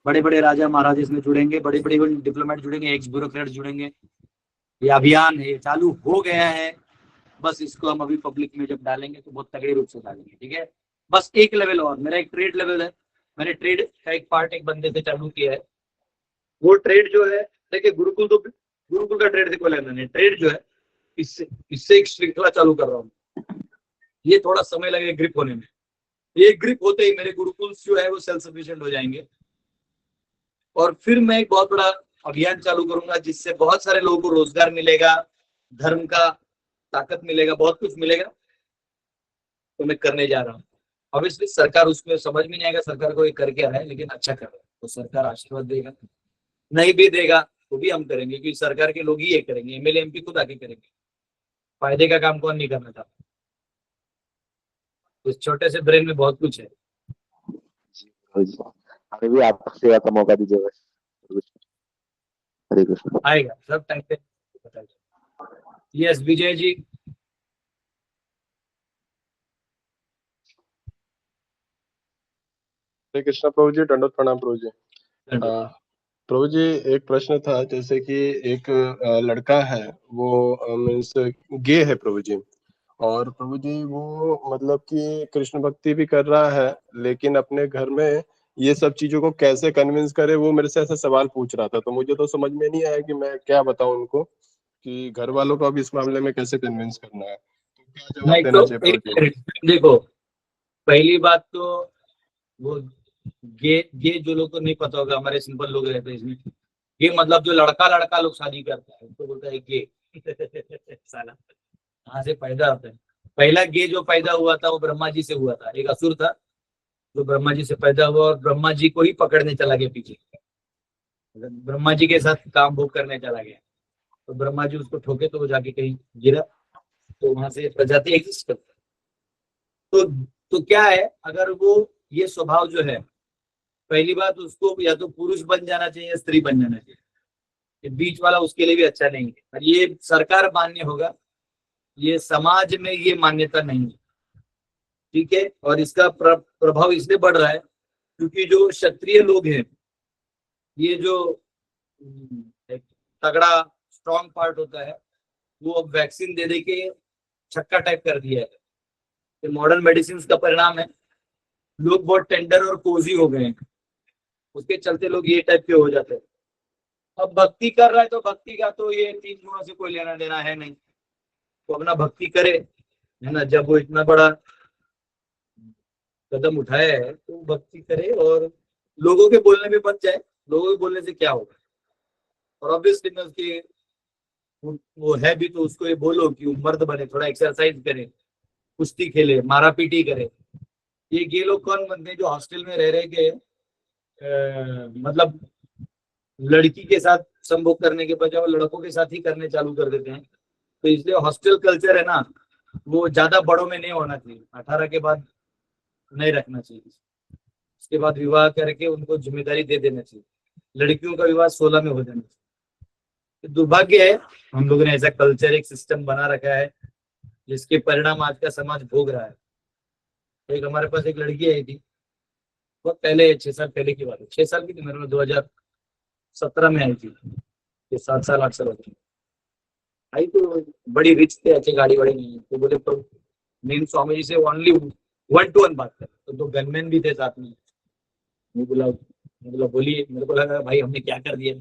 बड़े बड़े राजा महाराज इसमें जुड़ेंगे, बड़े बड़े डिप्लोमेट जुड़ेंगे, एक्स ब्यूरोक्रेट जुड़ेंगे। ये अभियान है, ये चालू हो गया है। बस इसको हम अभी पब्लिक में जब डालेंगे तो बहुत तगड़े रूप से डालेंगे, ठीक है? बस एक लेवल और, मेरा एक ट्रेड लेवल है। मैंने ट्रेड का एक पार्ट एक बंदे से चालू किया है। वो ट्रेड जो है, देखिए गुरुकुल का ट्रेड से कोई लेना नहीं। ट्रेड जो है इससे एक श्रृंखला चालू कर रहा हूँ। ये थोड़ा समय लगेगा ग्रिप होने में। ये ग्रिप होते ही मेरे गुरुकुल जो है वो सेल्फ सफिशिएंट हो जाएंगे। और फिर मैं एक बहुत बड़ा अभियान चालू करूंगा जिससे बहुत सारे लोगों को रोजगार मिलेगा, धर्म का ताकत मिलेगा, बहुत कुछ मिलेगा। तो मैं करने जा रहा हूँ। ऑब्वियसली सरकार उसमें समझ में नहीं आएगा सरकार को ये करके आ रहा है, लेकिन अच्छा कर रहा है तो सरकार आशीर्वाद देगा। नहीं भी देगा तो भी हम करेंगे, क्योंकि सरकार के लोग ही ये करेंगे। एमएलए एमपी खुद आके करेंगे। फायदे का काम कौन नहीं करना चाहता? इस छोटे से ब्रेन में बहुत कुछ है। हमें भी आपको सेवा का मौका दीजिए बस। हरे कृष्ण। आएगा सब टाइम पे। यस विजय जी। हरे कृष्णा प्रभु जी, दंडोत प्रणाम प्रभु जी। प्रभु जी एक प्रश्न था, जैसे कि एक लड़का है, वो मीन्स गे है प्रभु जी, और प्रभु जी वो मतलब कि कृष्ण भक्ति भी कर रहा है, लेकिन अपने घर में ये सब चीजों को कैसे कन्विंस करे, वो मेरे से ऐसा सवाल पूछ रहा था। तो मुझे तो समझ में नहीं आया कि मैं क्या बताऊं उनको, कि घर वालों को अब इस मामले में कैसे कन्विंस करना है। तो क्या जवाब देना चाहिए प्रभु जी? देखो पहली बात तो वो गे जो लोग को नहीं पता होगा, हमारे सिंपल लोग रहते हैं इसमें। गे मतलब जो लड़का लोग शादी करता है तो बोलता है गे। साला कहाँ से पैदा होता है? पहला गे जो पैदा हुआ था वो ब्रह्मा जी से हुआ था। एक असुर था जो ब्रह्मा जी से पैदा हुआ और ब्रह्मा जी को ही पकड़ने चला गया पीछे। ब्रह्मा जी के साथ काम भोग करने चला गया तो ब्रह्मा जी उसको ठोके तो वो जाके कहीं गिरा, तो वहां से प्रजाति एग्जिस्ट करता है। तो क्या है, अगर वो ये स्वभाव जो है, पहली बात उसको या तो पुरुष बन जाना चाहिए या स्त्री बन जाना चाहिए। ये बीच वाला उसके लिए भी अच्छा नहीं है। और ये सरकार मान्य होगा, ये समाज में ये मान्यता नहीं है, ठीक है? और इसका प्रभाव इसलिए बढ़ रहा है क्योंकि जो क्षत्रिय लोग हैं ये जो एक तगड़ा स्ट्रॉन्ग पार्ट होता है वो अब वैक्सीन दे दे के छक्का टाइप कर दिया है। ये मॉडर्न मेडिसिन का परिणाम है। लोग बहुत टेंडर और कोजी हो गए हैं, उसके चलते लोग ये टाइप के हो जाते हैं। अब भक्ति कर रहा है तो भक्ति का तो ये 3 गुणों से कोई लेना देना है नहीं, तो अपना भक्ति करे, है ना। जब वो इतना बड़ा कदम उठाया है तो भक्ति करे और लोगों के बोलने में बच जाए। लोगों के बोलने से क्या होगा, और ऑब्वियसली मैं उसके वो है भी तो उसको ये बोलो कि वो मर्द बने, थोड़ा एक्सरसाइज करे, कुश्ती खेले, मारा पीटी करे। ये लोग कौन बनते हैं जो हॉस्टल में रह रहे के मतलब लड़की के साथ संभोग करने के बजाय वो लड़कों के साथ ही करने चालू कर देते हैं। तो इसलिए हॉस्टल कल्चर है ना, वो ज्यादा बड़ों में नहीं होना चाहिए, 18 के बाद नहीं रखना चाहिए। उसके बाद विवाह करके उनको जिम्मेदारी दे देना चाहिए। लड़कियों का विवाह 16 में हो जाना चाहिए। दुर्भाग्य है हम लोगों ने ऐसा कल्चर, एक सिस्टम बना रखा है जिसके परिणाम आज का समाज भोग रहा है। एक हमारे पास एक लड़की आई थी, बहुत पहले, 6 साल पहले की बात है, 6 साल की थी, मेरे में 2017 में आई थी, ये 7 साल 8 साल होती आई। तो बड़ी रिच थे, अच्छी गाड़ी वाड़ी नहीं है। तो बोले तो मेन स्वामी जी से ओनली 1-to-1 बात कर। तो 2 गनमैन भी थे साथ में। मैं बोला बोलिए। मेरे को लगा भाई हमने क्या कर दिया।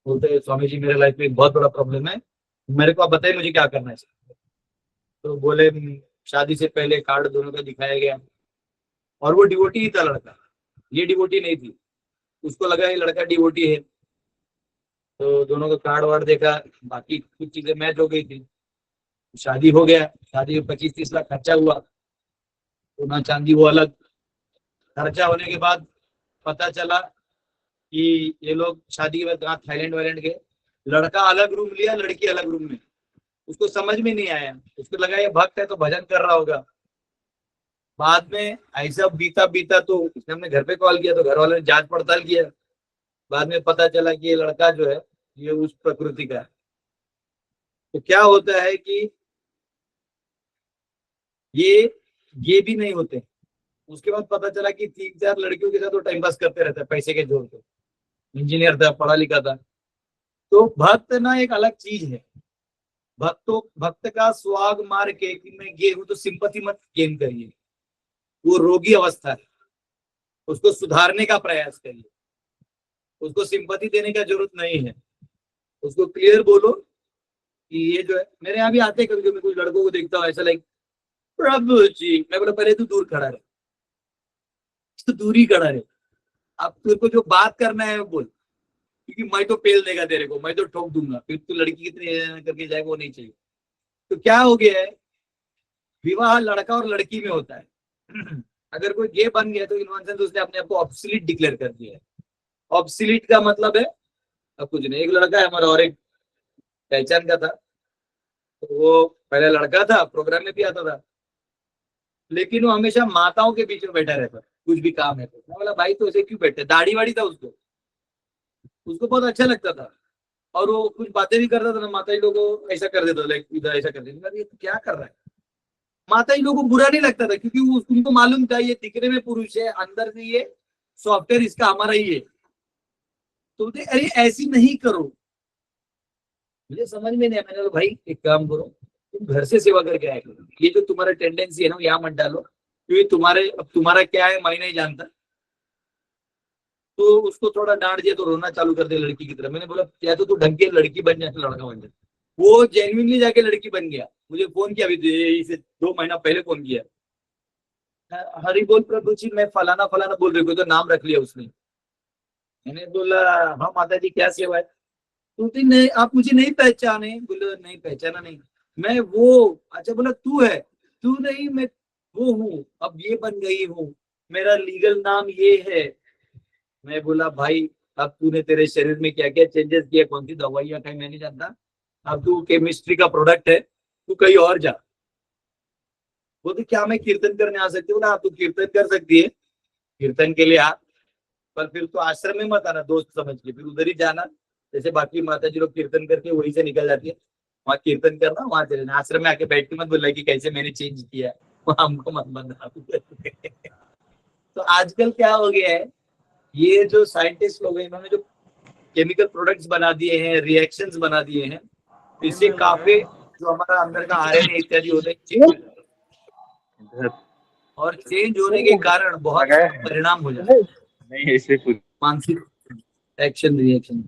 बोलते स्वामी जी मेरे लाइफ में एक बहुत बड़ा प्रॉब्लम है, मेरे को आप बताइए मुझे क्या करना है। तो बोले शादी से पहले कार्ड दोनों का दिखाया गया और वो डिवोटी ही था लड़का, ये डिवोटी नहीं थी। उसको लगा ये लड़का डिवोटी है, तो दोनों का कार्ड वार्ड देखा, बाकी कुछ चीजें मैच हो गई थी। शादी हो गया, शादी में 25-30 लाख खर्चा हुआ, सोना चांदी वो अलग। खर्चा होने के बाद पता चला कि ये लोग शादी के बाद थाईलैंड वाईलैंड गए, लड़का अलग रूम लिया, लड़की अलग रूम में। उसको समझ में नहीं आया, उसको लगा ये भक्त है तो भजन कर रहा होगा। बाद में ऐसा बीता तो उसने हमने घर पे कॉल किया, तो घर वालों ने जांच पड़ताल किया। बाद में पता चला कि ये लड़का जो है ये उस प्रकृति का है। तो क्या होता है कि ये भी नहीं होते। उसके बाद पता चला कि 3-4 लड़कियों के साथ वो टाइम पास करते रहता है पैसे के जोर पे। इंजीनियर था, पढ़ा लिखा था। तो भक्त ना एक अलग चीज है। भक्त का स्वाग मार के कि मैं गे हूं तो सिंपैथी मत गेन करिए, वो रोगी अवस्था है, उसको सुधारने का प्रयास करिए। उसको सिंपैथी देने का जरूरत नहीं है। उसको क्लियर बोलो कि ये जो है, मेरे यहाँ भी आते कभी कभी कुछ लड़कों को देखता हूँ ऐसा लाइक प्रभु जी, मैं बोला पहले तू दूर खड़ा रहे, तो दूर ही खड़ा रहे। अब तेरे को जो बात करना है वो बोल, क्योंकि मैं तो पेल देगा तेरे को, मैं तो ठोक दूंगा, फिर तू लड़की कितनी करके जाएगा वो नहीं चाहिए। तो क्या हो गया है, विवाह लड़का और लड़की में होता है। अगर कोई गे बन गया तो इनवॉन्सेंस उसने अपने आप को ऑब्सोलीट डिक्लेयर कर दिया है। ऑब्सोलीट का मतलब है अब कुछ नहीं। एक लड़का है हमारा और एक पहचान का था, तो वो पहले लड़का था, प्रोग्राम में भी आता था, लेकिन वो हमेशा माताओं के बीच में बैठा रहता, कुछ भी काम है तो। मैं बोला भाई तो ऐसे क्यों बैठे, दाढ़ी वाड़ी था उसको बहुत अच्छा लगता था, और वो कुछ बातें भी करता था ना, माता जी लोगों को ऐसा कर देता, लाइक इधर ऐसा कर देता। ये तो क्या कर रहा है। माता जी लोगों को बुरा नहीं लगता था, क्योंकि उनको मालूम था ये दिखने में पुरुष है, अंदर से ये सॉफ्टवेयर इसका हमारा ही है। तो बोलते अरे ऐसी नहीं करो। मुझे समझ में नहीं आया। मैंने बोला भाई एक काम करो, तुम घर से सेवा करके आया करो, ये जो तुम्हारा टेंडेंसी है ना यहाँ मत डालो, क्योंकि तुम्हारा क्या है मैं नहीं जानता। तो उसको थोड़ा डांट दिया तो रोना चालू कर दे लड़की की तरह। मैंने बोला या तो तू ढंग की लड़की बन जाए, लड़का बन जाए। वो जेन्युइनली जाके लड़की बन गया। मुझे फोन किया अभी से 2 महीना पहले फोन किया, हरि बोल प्रभु जी मैं फलाना फलाना बोल रही हूँ, तो नाम रख लिया उसने। मैंने बोला हाँ माता जी क्या सेवा है। तो नहीं आप मुझे नहीं पहचाने। बोले नहीं पहचाना नहीं, मैं वो। अच्छा बोला तू है, तू नहीं मैं वो हूँ, अब ये बन गई हूँ, मेरा लीगल नाम ये है। मैं बोला भाई अब तूने तेरे शरीर में क्या क्या चेंजेस किया, कौन सी दवाइयाँ खाई मैं नहीं जानता, अब तू केमिस्ट्री का प्रोडक्ट है, तू कहीं और जा। बोलते क्या मैं कीर्तन करने आ सकती हूँ ना, तू कीर्तन कर सकती है, कीर्तन के लिए आ, पर फिर तो आश्रम में मत आना दोस्त समझ के, फिर उधर ही जाना। जैसे बाकी माता जी लोग कीर्तन करके वहीं से निकल जाती है, वहाँ कीर्तन करना, वहां चले जाना। आश्रम में आके बैठ के मत बोला कि कैसे मैंने चेंज किया, हमको मत बना। तो आजकल क्या हो गया है, ये जो साइंटिस्ट लोग हैं इन्होंने जो केमिकल प्रोडक्ट्स बना दिए हैं, रिएक्शंस बना दिए हैं, इससे काफी जो हमारा अंदर का आरएनए इत्यादि होते हैं चेंज हो जाते हैं। और चेंज होने के कारण बहुत परिणाम हो जाते हैं, नहीं ऐसे कुछ मानसिक एक्शन रिएक्शन।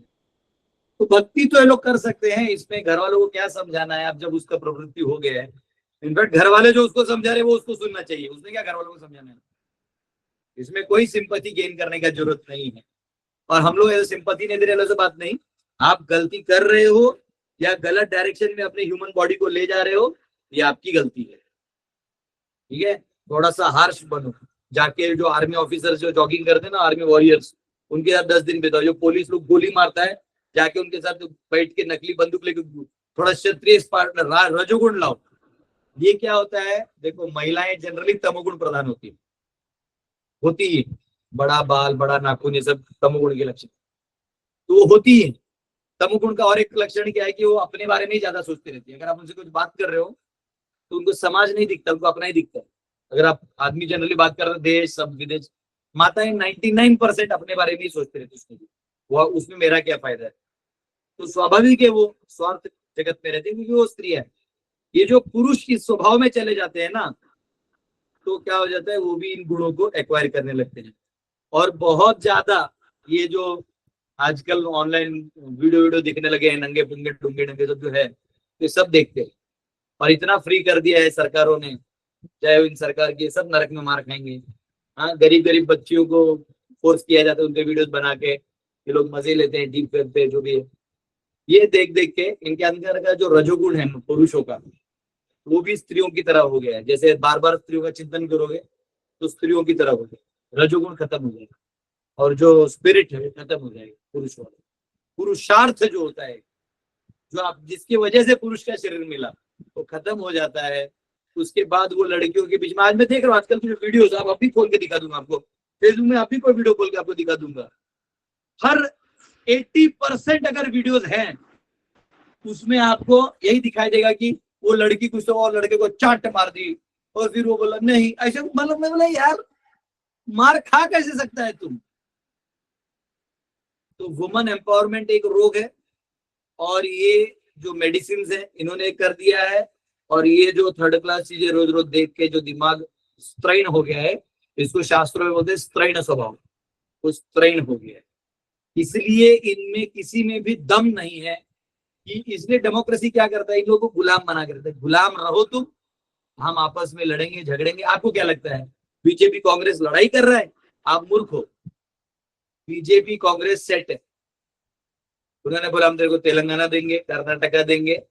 तो भक्ति तो ये लोग कर सकते हैं, इसमें घर वालों को क्या समझाना है। अब जब उसका प्रवृत्ति हो गया है, इनफैक्ट घर वाले जो उसको समझा रहे वो उसको सुनना चाहिए, उसने क्या घर वालों को समझाना है। इसमें कोई सिंपैथी गेन करने का जरूरत नहीं है। और हम लोग ऐसे सिंपैथी नहीं दे रहे, ऐसे बात नहीं। आप गलती कर रहे हो या गलत डायरेक्शन में अपने ह्यूमन बॉडी को ले जा रहे हो, ये आपकी गलती है, ठीक है। थोड़ा सा हार्श बनो, जाके जो आर्मी ऑफिसर्स जो जॉगिंग करते हैं ना, आर्मी वॉरियर्स, उनके साथ 10 दिन बिताओ। जो पुलिस लोग गोली मारता है, जाके उनके साथ बैठ के नकली बंदूक लेके थोड़ा क्षत्रिय रजोगुण लाओ। ये क्या होता है, देखो महिलाएं जनरली तमोगुण प्रधान होती है, बड़ा बाल बड़ा नाखून ये सब तमोगुण के लक्षण तो वो होती है। तमोगुण का और एक लक्षण क्या है कि वो अपने बारे में ही ज्यादा सोचते रहती है। अगर आप उनसे कुछ बात कर रहे हो तो उनको समाज नहीं दिखता, उनको अपना ही दिखता है। अगर आप आदमी जनरली बात कर रहे हो, देश सब विदेश, माताएं 99% अपने बारे में ही सोचते रहते हैं, वो उसमें मेरा क्या फायदा है। तो स्वाभाविक है वो स्वार्थ जगत में रहते हैं, क्योंकि वो स्त्री है। ये जो पुरुष की स्वभाव में चले जाते हैं ना, तो क्या हो जाता है, वो भी इन गुणों को एक्वायर करने लगते हैं। और बहुत ज्यादा ये जो आजकल ऑनलाइन वीडियो दिखने लगे हैं, नंगे पुंगे डूंगे डंगे सब जो है, ये सब देखते हैं। और इतना फ्री कर दिया है सरकारों ने, चाहे इन सरकार की, सब नरक में मार खाएंगे। हाँ, गरीब गरीब बच्चियों को फोर्स किया जाता है, उनके वीडियोस बना के ये लोग मजे लेते हैं, डीप वेब पे जो भी है। ये देख देख के इनके अंदर का जो रजोगुण है पुरुषों का, वो भी स्त्रियों की तरह हो गया है। जैसे बार बार स्त्रियों का चिंतन करोगे तो स्त्रियों की तरह हो गया, रजोगुण खत्म हो जाएगा और जो स्पिरिट है खत्म हो जाएगा। पुरुष वाला पुरुषार्थ जो होता है, जो आप जिसकी वजह से पुरुष का शरीर मिला, वो खत्म हो जाता है। उसके बाद वो लड़कियों के बीच में, आज मैं देख रहा हूँ आजकल की जो वीडियोस, आप अभी खोल के दिखा दूंगा आपको, फेसबुक में अभी कोई वीडियो खोल के आपको दिखा दूंगा। हर 80% अगर वीडियोस हैं उसमें आपको यही दिखाई देगा कि वो लड़की कुछ तो और लड़के को चाट मार दी, और फिर वो बोला नहीं ऐसे, मतलब मैं बोला यार मार खा कैसे सकता है तुम। तो वुमन एम्पावरमेंट एक रोग है, और ये जो मेडिसिन है इन्होंने कर दिया है। और ये जो थर्ड क्लास चीजें रोज रोज देख के जो दिमाग स्त्रैण हो गया है, इसको शास्त्रों में बोलते हैं स्त्रैण स्वभाव, वो स्त्रैण हो गया है। इसलिए इनमें किसी में भी दम नहीं है। कि इसलिए डेमोक्रेसी क्या करता है, इन लोगों को गुलाम बना कर देता है। गुलाम रहो तुम, हम आपस में लड़ेंगे झगड़ेंगे। आपको क्या लगता है बीजेपी कांग्रेस लड़ाई कर रहा है? आप मूर्ख हो। बीजेपी कांग्रेस सेट है। उन्होंने बोला हम तेरे को तेलंगाना देंगे, कर्नाटका देंगे,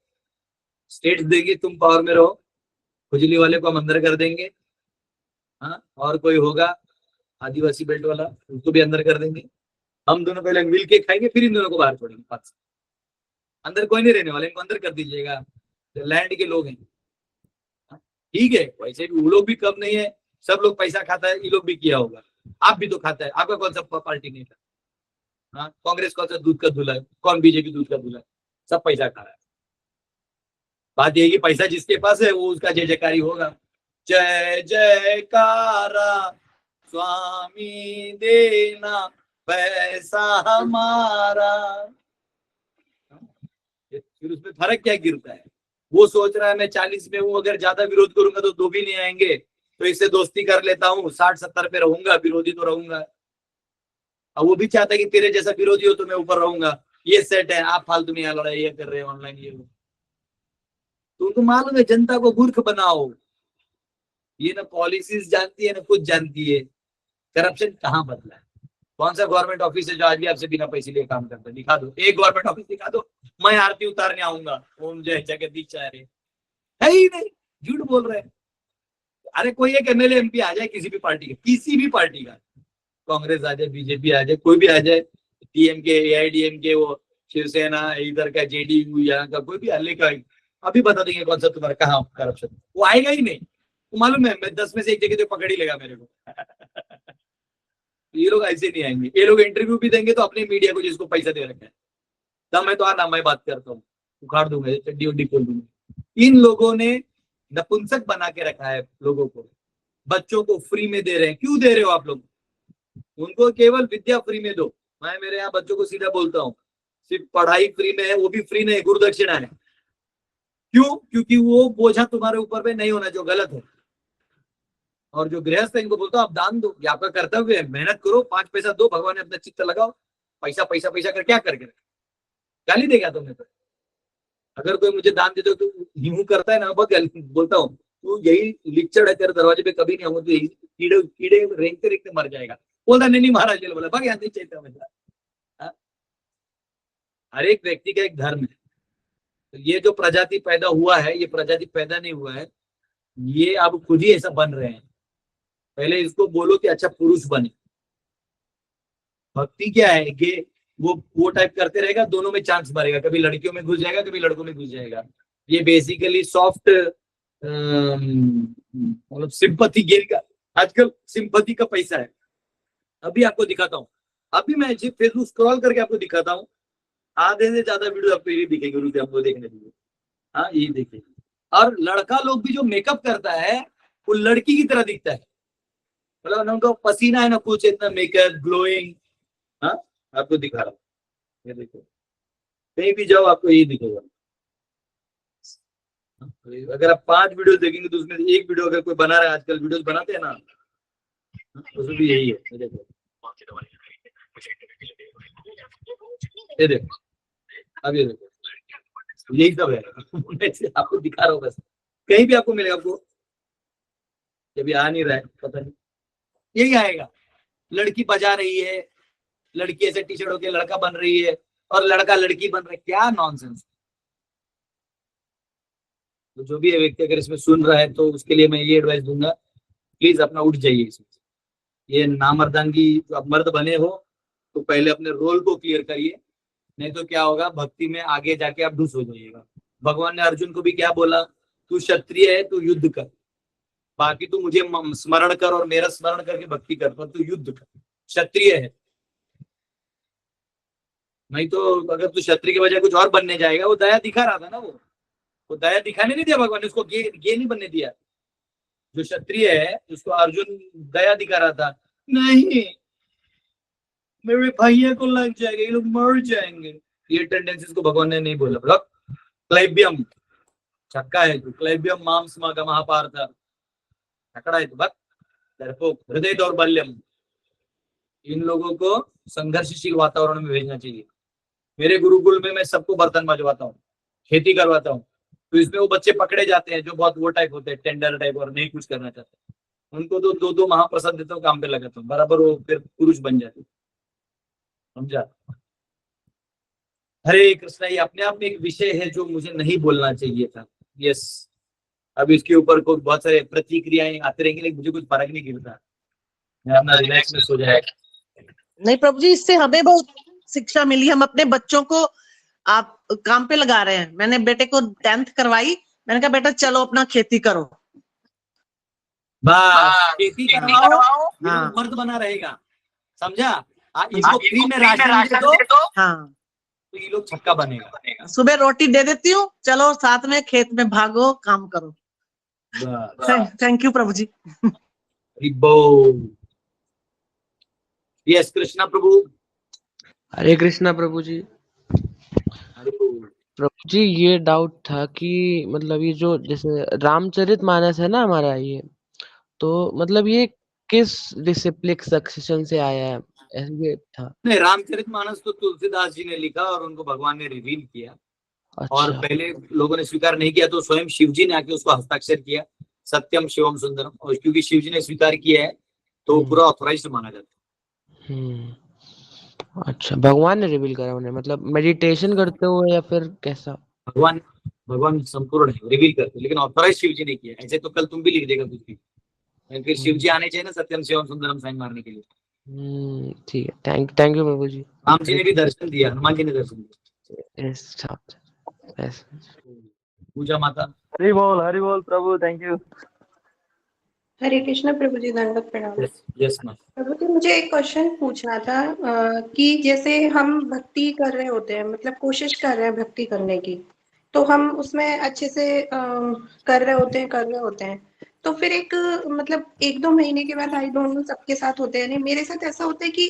स्टेट्स देंगे, तुम पावर में रहो। खुजली वाले को हम अंदर कर देंगे, हाँ, और कोई होगा आदिवासी बेल्ट वाला, उसको भी अंदर कर देंगे। हम दोनों पहले मिल के खाएंगे, फिर इन दोनों को बाहर छोड़ेंगे। पास अंदर कोई नहीं रहने वाले, इनको अंदर कर दीजिएगा, लैंड के लोग हैं। ठीक है, वैसे भी वो लोग भी कम नहीं है, सब लोग पैसा खाता है, ये लोग भी किया होगा। आप भी तो खाता है, आपका कौन सा पार्टी नहीं था? हाँ, कांग्रेस कौन सा दूध का दूल्हा है? कौन बीजेपी दूध का दूल्हा है? सब पैसा खा रहा है। बात यही कि पैसा जिसके पास है वो उसका जय जयकारी होगा। जय जयकारा स्वामी देना पैसा हमारा। फिर उसमें फर्क क्या गिरता है? वो सोच रहा है मैं 40 में हूँ, अगर ज्यादा विरोध करूंगा तो 2 भी नहीं आएंगे, तो इससे दोस्ती कर लेता हूँ, 60-70 पे रहूंगा, विरोधी तो रहूंगा। अब वो भी चाहता है कि तेरे जैसा विरोधी हो तो मैं ऊपर रहूंगा। ये सेट है, आप फालतू में यहाँ लड़ाई कर रहे हैं ऑनलाइन। ये तो उनको मालूम है, जनता को मूर्ख बनाओ। ये ना पॉलिसीज जानती है ना कुछ जानती है। करप्शन कहाँ बदला है? कौन सा गवर्नमेंट ऑफिस है जो आज भी आपसे बिना पैसे लिए काम करता है? दिखा दो, एक गवर्नमेंट ऑफिस दिखा दो, मैं आरती उतारने आऊंगा, ओम जय जगदीशाचार्य। है ही नहीं, झूठ बोल रहे हैं। अरे कोई एक एमएलए एमपी आ जाए किसी भी पार्टी का, किसी भी पार्टी का, कांग्रेस आ जाए, बीजेपी आ जाए, कोई भी आ जाए, डीएमके, एआईडीएमके, वो शिवसेना, इधर का जेडीयू, यहाँ का कोई भी हल्ले का, अभी बता देंगे कौन सा तुम्हारा कहाँ करप्शन। वो आएगा ही नहीं। तो मालूम है, मैं 10 में से एक जगह तो पकड़ ही लेगा मेरे को। ये लोग ऐसे नहीं आएंगे। ये लोग इंटरव्यू भी देंगे तो अपने मीडिया को जिसको पैसा दे रखा है, तब मैं तो आना, मैं बात करता हूँ, उखाड़ दूंगा, चड्डी उड्डी खोल दूंगा। इन लोगों ने नपुंसक बना के रखा है लोगों को। बच्चों को फ्री में दे रहे हैं। क्यों दे रहे हो आप लोग? उनको केवल विद्या फ्री में दो। मैं मेरे यहाँ बच्चों को सीधा बोलता हूँ, सिर्फ पढ़ाई फ्री में है, वो भी फ्री नहीं, गुरुदक्षिणा है। क्यों? क्योंकि वो बोझा तुम्हारे ऊपर पे नहीं होना जो गलत है। और जो गृहस्थ है इनको बोलता हूँ आप दान दो, ये आपका कर्तव्य है, मेहनत करो, 5 पैसा दो, भगवान ने अपना चित्त लगाओ। पैसा पैसा पैसा कर क्या करके गाली देगा तुम्हें? तो अगर कोई मुझे दान देते तो यूं करता है ना, बहुत बोलता हूँ तू यही लिक्चड़ है, तेरे दरवाजे पे कभी नहीं आऊंगा, तो यही कीड़े कीड़े रेंगते रेंगते मर जाएगा। बोलता नहीं महाराज, चलो बोला भाग यहाँ नहीं चाहिए मुझे। हर एक व्यक्ति का एक धर्म है। तो ये जो प्रजाति पैदा हुआ है, ये प्रजाति पैदा नहीं हुआ है, ये अब खुद ही ऐसा बन रहे हैं। पहले इसको बोलो कि अच्छा पुरुष बने। भक्ति क्या है कि वो टाइप करते रहेगा, दोनों में चांस मारेगा, कभी लड़कियों में घुस जाएगा, कभी लड़कों में घुस जाएगा। ये बेसिकली सॉफ्ट मतलब सिंपैथी गेन का, आजकल सिंपैथी का पैसा है। अभी आपको दिखाता हूँ, अभी मैं फेसबुक स्क्रॉल करके आपको दिखाता हूँ, आधे से ज्यादा वीडियो आपको ये दिखेंगे, रुके आपको देखने दीजिए। हाँ ये देखिए, और लड़का लोग भी जो मेकअप करता है वो लड़की की तरह दिखता है, मतलब ना उनका पसीना है ना कुछ, इतना मेकअप ग्लोइंग। हाँ आपको दिखा रहा हूँ, ये देखो, कहीं भी जाओ आपको यही दिखेगा। अगर आप 5 वीडियो देखेंगे तो उसमें एक वीडियो अगर कोई बना रहा है, आजकल वीडियोस बनाते हैं ना, उसमें भी यही है। देखो ये देखो, अब ये देखो, यही सब है। आपको दिखा रहा हूँ बस, कहीं भी आपको मिलेगा, आपको जब आ नहीं रहा है पता नहीं, यही आएगा। लड़की बजा रही है, लड़की ऐसे टी शर्ट होके लड़का बन रही है, और लड़का लड़की बन रहा है, क्या नॉनसेंस। तो जो भी है व्यक्ति अगर इसमें सुन रहा है तो उसके लिए मैं ये एडवाइस दूंगा, प्लीज अपना उठ जाइए इसमें। ये नामर्दांगी, आप मर्द बने हो तो पहले अपने रोल को क्लियर करिए, नहीं तो क्या होगा, भक्ति में आगे जाके आप ढूस हो जाइएगा। भगवान ने अर्जुन को भी क्या बोला, तू क्षत्रिय है, तू युद्ध कर, बाकी तू मुझे स्मरण कर और मेरा स्मरण करके भक्ति कर, पर तू युद्ध कर, क्षत्रिय है। नहीं तो अगर तू क्षत्रिय के बजाय कुछ और बनने जाएगा, वो दया दिखा रहा था ना, वो दया दिखाने नहीं दिया भगवान ने, उसको गे नहीं बनने दिया। जो क्षत्रिय है उसको अर्जुन दया दिखा रहा था, नहीं मेरे भैया को लग जाएगा, ये लोग मर जाएंगे। ये टेंडेंसीज को भगवान ने नहीं बोला। क्लैबियम छक्का है, क्लैबियम मांस का महापार्थ छकड़ा है, तो बस डरपोक हृदय दौर्बल्यम। इन लोगों को संघर्षशील वातावरण में भेजना चाहिए। मेरे गुरुकुल में मैं सबको बर्तन बजवाता हूँ, खेती करवाता हूँ, तो इसमें वो बच्चे पकड़े जाते हैं जो बहुत वो टाइप होते हैं, टेंडर टाइप, और नहीं कुछ करना चाहते, उनको तो 2-2 महाप्रसाद देता हूँ, काम पे लगाता हूँ, बराबर वो फिर पुरुष बन जाते। समझा? हरे कृष्णा, ये अपने आप में एक विषय है जो मुझे नहीं बोलना चाहिए था। यस, अब इसके ऊपर को बहुत सारे प्रतिक्रियाएं आते रहेंगे, लेकिन मुझे कुछ फर्क नहीं गिरता, मैं अपना रिलैक्स में सो जाएगा। नहीं प्रभु जी, इससे हमें बहुत शिक्षा मिली। हम अपने बच्चों को आप काम पे लगा रहे हैं। मैंने बेटे को 10th करवाई, मैंने कहा बेटा चलो अपना खेती करो, बस खेती करवाओ, हाँ। मर्द बना रहेगा, समझा? इनको फ्री में राशन दे दो, हाँ, तो ये लोग छक्का बनेगा। सुबह रोटी दे देती हूँ, चलो साथ में खेत में भागो, काम करो। Thank you Prabhu ji. Yes Krishna Prabhu. Hare Krishna Prabhu ji. Prabhu ji ये डाउट था कि मतलब ये जो जैसे रामचरितमानस है ना हमारा, ये तो मतलब ये किस डिसिप्लिक सक्सेशन से आया है, ये था? नहीं, रामचरितमानस तो तुलसीदास जी ने लिखा और उनको भगवान ने रिवील किया। अच्छा। और पहले लोगों ने स्वीकार नहीं किया तो स्वयं शिव जी ने आके उसको हस्ताक्षर किया, सत्यम शिवम सुंदरम, और क्योंकि शिव जी ने स्वीकार किया है तो पूरा ऑथोराइज्ड माना जाता है। अच्छा, भगवान ने रिवील करा उन्हें, मतलब मेडिटेशन करते हुए या फिर कैसा? भगवान संपूर्ण है, रिवील करते, लेकिन ऑथोराइज शिव जी ने किया। ऐसे तो कल तुम भी लिख देगा कुछ भी, फिर शिव जी आने चाहिए ना सत्यम शिवम सुंदरम साइन मारने के लिए। ठीक है, थैंक यू प्रभु जी। राम जी ने भी दर्शन दिया, हनुमान जी ने दर्शन दिया। पूजा माता। हरि बोल प्रभु, थैंक यू। हरे कृष्णा प्रभु जी, दंडवत प्रणाम। Yes ma'am. प्रभु जी मुझे एक क्वेश्चन पूछना था कि जैसे हम भक्ति कर रहे होते हैं, मतलब कोशिश कर रहे हैं भक्ति करने की, तो हम उसमें अच्छे से कर रहे होते हैं, तो फिर एक मतलब 1-2 महीने के बाद, आई डोंट नो सबके साथ होते हैं नहीं, मेरे साथ ऐसा होता है कि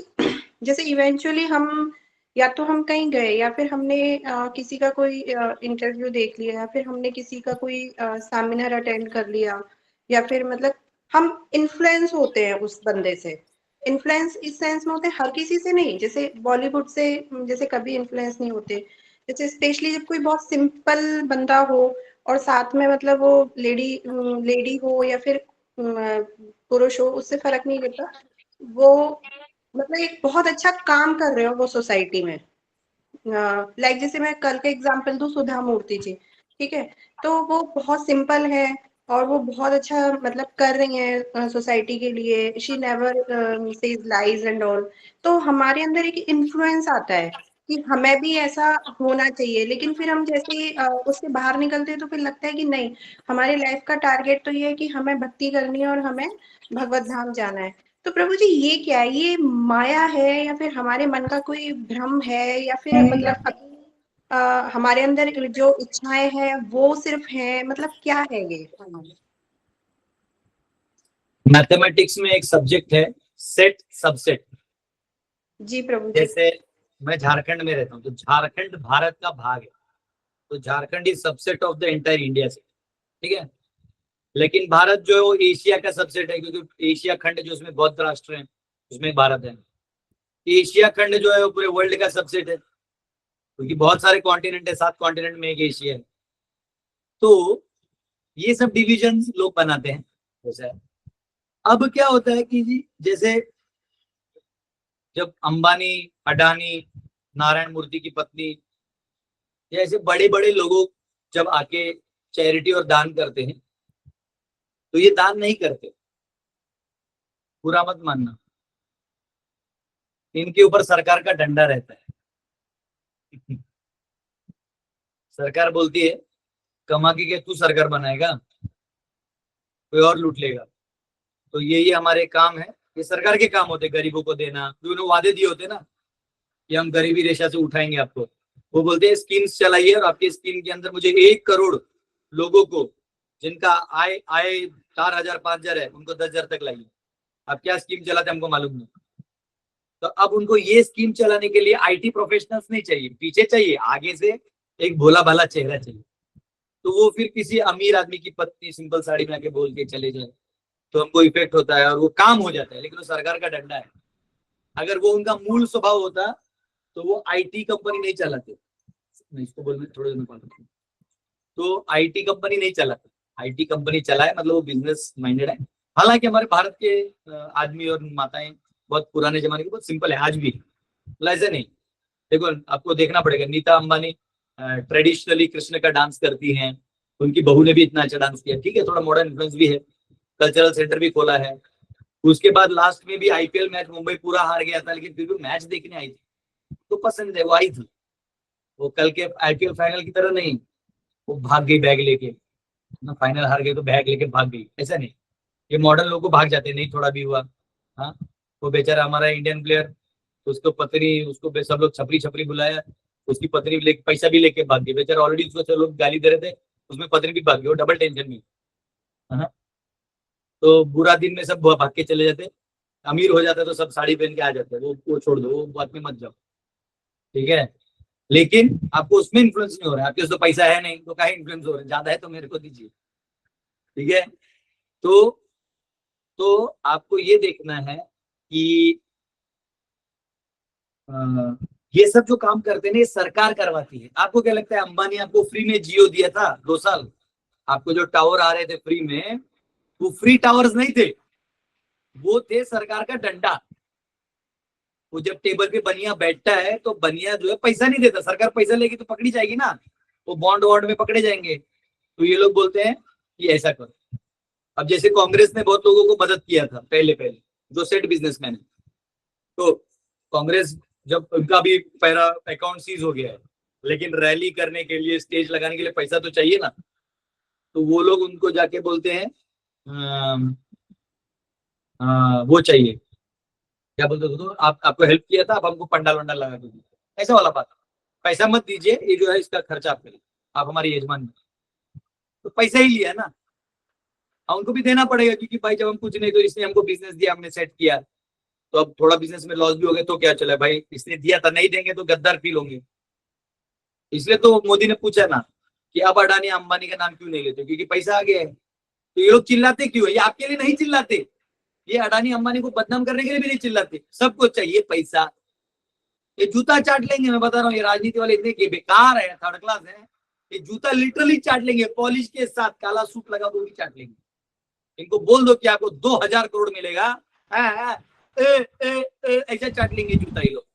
जैसे इवेंचुअली हम या तो हम कहीं गए, या फिर हमने किसी का कोई इंटरव्यू देख लिया, या फिर हमने किसी का कोई सेमिनार अटेंड कर लिया, या फिर मतलब हम इन्फ्लुएंस होते हैं उस बंदे से। इन्फ्लुएंस इस सेंस में होते हैं, हर किसी से नहीं, जैसे बॉलीवुड से जैसे कभी इन्फ्लुएंस नहीं होते, जैसे स्पेशली जब कोई बहुत सिंपल बंदा हो और साथ में मतलब वो लेडी हो या फिर पुरुष हो, उससे फर्क नहीं पड़ता, वो मतलब एक बहुत अच्छा काम कर रहे हो वो सोसाइटी में। लाइक जैसे मैं कल का एग्जांपल दूं, सुधा मूर्ति जी, ठीक है, तो वो बहुत सिंपल है और वो बहुत अच्छा मतलब कर रही हैं सोसाइटी के लिए। She never says lies and all. तो हमारे अंदर एक इन्फ्लुएंस आता है कि हमें भी ऐसा होना चाहिए, लेकिन फिर हम जैसे ही उससे बाहर निकलते हैं तो फिर लगता है कि नहीं, हमारी लाइफ का टारगेट तो ये है कि हमें भक्ति करनी है और हमें भगवत धाम जाना है। तो प्रभु जी ये क्या है, ये माया है या फिर हमारे मन का कोई भ्रम है, या फिर मतलब अभी हमारे अंदर जो इच्छाएं हैं वो सिर्फ हैं, मतलब क्या है ये? मैथमेटिक्स में एक सब्जेक्ट है सेट सबसेट। जी प्रभु जी। जैसे मैं झारखंड में रहता हूँ, तो झारखंड भारत का भाग है, तो Jharkhand is subset of the entire India से, ठीक है। लेकिन भारत जो है वो एशिया का सबसेट है, क्योंकि एशिया खंड जो उसमें बौद्ध राष्ट्र है उसमें भारत है। एशिया खंड जो है वो पूरे वर्ल्ड का सबसेट है, क्योंकि बहुत सारे कॉन्टिनेंट है, 7 कॉन्टिनेंट में एक एशिया है। तो ये सब डिविजन लोग बनाते हैं जैसे। अब क्या होता है कि जी जैसे जब अंबानी, अडानी, नारायण मूर्ति की पत्नी, जैसे बड़े बड़े लोगों जब आके चैरिटी और दान करते हैं, तो ये दान नहीं करते, बुरा मत मानना, इनके ऊपर सरकार का डंडा रहता है। सरकार बोलती है कमा के तू सरकार बनाएगा, कोई और लूट लेगा। तो ये हमारे काम है, ये सरकार के काम होते हैं, गरीबों को देना। उन्होंने वादे दिए होते ना कि हम गरीबी रेखा से उठाएंगे आपको, वो बोलते हैं स्कीम्स चलाइए और आपके स्कीम के अंदर मुझे 1 करोड़ लोगों को जिनका आय 4,000 5,000 है, उनको 10,000 तक लाइए। अब क्या स्कीम चलाते हमको मालूम नहीं। तो अब उनको ये स्कीम चलाने के लिए आईटी प्रोफेशनल्स नहीं चाहिए, पीछे चाहिए, आगे से एक भोला भाला चेहरा चाहिए। तो वो फिर किसी अमीर आदमी की पत्नी सिंपल साड़ी में आके बोल के चले जाए, तो हमको इफेक्ट होता है और वो काम हो जाता है। लेकिन वो सरकार का डंडा है। अगर वो उनका मूल स्वभाव होता तो वो आईटी कंपनी नहीं चलाते। इसको बोलने थोड़े दिन बाद, तो आईटी कंपनी नहीं चलाते। आईटी कंपनी चलाए मतलब वो बिजनेस माइंडेड है। हालांकि हमारे भारत के आदमी और माताएं बहुत पुराने जमाने के बहुत सिंपल है, आज भी ऐसे नहीं। देखो आपको देखना पड़ेगा, नीता अंबानी ट्रेडिशनली कृष्ण का डांस करती हैं, उनकी बहू ने भी इतना अच्छा डांस किया, ठीक है, थोड़ा मॉडर्न इन्फ्लुएंस भी है, कल्चरल सेंटर भी खोला है। उसके बाद लास्ट में भी आईपीएल मैच मुंबई पूरा हार गया था, लेकिन फिर भी मैच देखने आई थी, तो पसंद है, वो आई थी। वो कल के आईपीएल फाइनल की तरह नहीं वो भाग गई बैग लेके ना, फाइनल हार गई तो बैग लेके भाग गई, ऐसा नहीं। ये मॉडर्न लोग को भाग जाते नहीं, थोड़ा भी हुआ। हाँ, वो बेचारा हमारा इंडियन प्लेयर, उसको पत्नी, उसको सब लोग छपरी छपरी बुलाया, उसकी पत्नी भी लेके पैसा भी लेके भाग गई बेचारा। ऑलरेडी उसको लोग गाली दे रहे थे, उसमें पत्नी भी भाग गई, वो डबल टेंशन में। हाँ, तो बुरा दिन में सब भाग के चले जाते, अमीर हो जाता तो सब साड़ी पहन के आ जाते, वो छोड़ दो, वो बात में मत जाओ, ठीक है। लेकिन आपको उसमें इन्फ्लुएंस नहीं हो रहा है, आपके पास तो पैसा है नहीं, तो कहीं इन्फ्लुएंस हो रहा है, ज्यादा है तो मेरे को दीजिए, ठीक है। तो आपको ये देखना है कि ये सब जो काम करते हैं ये सरकार करवाती है। आपको क्या लगता है अंबानी आपको फ्री में जियो दिया था 2 साल? आपको जो टावर आ रहे थे फ्री में, वो फ्री टावर्स नहीं थे, वो थे सरकार का डंडा। वो जब टेबल पे बनिया बैठता है तो बनिया जो है पैसा नहीं देता, सरकार पैसा लेगी तो पकड़ी जाएगी ना, वो बॉन्ड वॉन्ड में पकड़े जाएंगे। तो ये लोग बोलते हैं कि ऐसा करो। अब जैसे कांग्रेस ने बहुत लोगों को मदद किया था पहले जो सेट बिजनेसमैन है, तो कांग्रेस जब उनका भी पहला अकाउंट सीज हो गया है, लेकिन रैली करने के लिए, स्टेज लगाने के लिए पैसा तो चाहिए ना, तो वो लोग उनको जाके बोलते हैं वो चाहिए, क्या बोलते हो, तो आपको हेल्प किया था, आप हमको पंडाल वंडाल लगा दीजिए, ऐसा वाला बात। पैसा मत दीजिए, ये जो है इसका खर्चा आप करिए, आप हमारे यजमान, तो पैसा ही लिया ना, उनको भी देना पड़ेगा, क्योंकि भाई जब हम कुछ नहीं तो इसने हमको बिजनेस दिया, हमने सेट किया, तो अब थोड़ा बिजनेस में लॉस भी हो गया तो क्या चला भाई, इसने दिया था, नहीं देंगे तो गद्दार फील होंगे। इसलिए तो मोदी ने पूछा ना कि अब अडानी अंबानी का नाम क्यों नहीं लेते, क्योंकि पैसा आ गया है। तो ये लोग चिल्लाते क्यों है? ये आपके लिए नहीं चिल्लाते, ये अडानी अंबानी को बदनाम करने के लिए भी नहीं चिल्लाते। सबको चाहिए पैसा, ये जूता चाट लेंगे। मैं बता रहा हूँ, ये राजनीति वाले इतने बेकार है, थर्ड क्लास है, ये जूता लिटरली चाट लेंगे, पॉलिश के साथ काला सूट लगा वो भी चाट लेंगे। इनको बोल दो कि आपको 2000 करोड़ मिलेगा, ऐसा चाट लेंगे जूता। ये लोग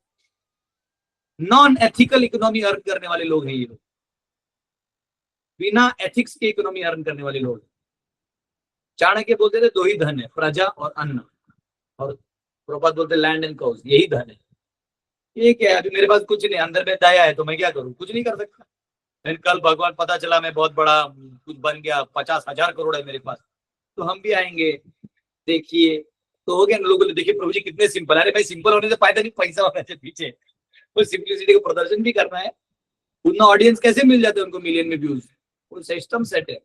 नॉन एथिकल इकोनॉमी अर्न करने वाले लोग हैं, ये लोग बिना एथिक्स के इकोनॉमी अर्न करने वाले लोग। चाणक्य बोलते थे 2 ही धन है, प्रजा और अन्न, और प्रभुपाद बोलते लैंड एंड काउज, यही धन है। ये क्या है, अभी मेरे पास कुछ नहीं, अंदर में दया है तो मैं क्या करूं, कुछ नहीं कर सकता। लेकिन कल भगवान पता चला मैं बहुत बड़ा कुछ बन गया, 50,000 करोड़ है मेरे पास, तो हम भी आएंगे। देखिए तो हो गया ना, लोगों ने देखिए प्रभु जी कितने सिंपल है। अरे भाई सिंपल होने से फायदा नहीं, पैसा होने से पीछे वो सिंपलिसिटी का प्रदर्शन भी करना है। उतना ऑडियंस कैसे मिल जाते हैं उनको मिलियन में व्यूज, वो सिस्टम सेट है।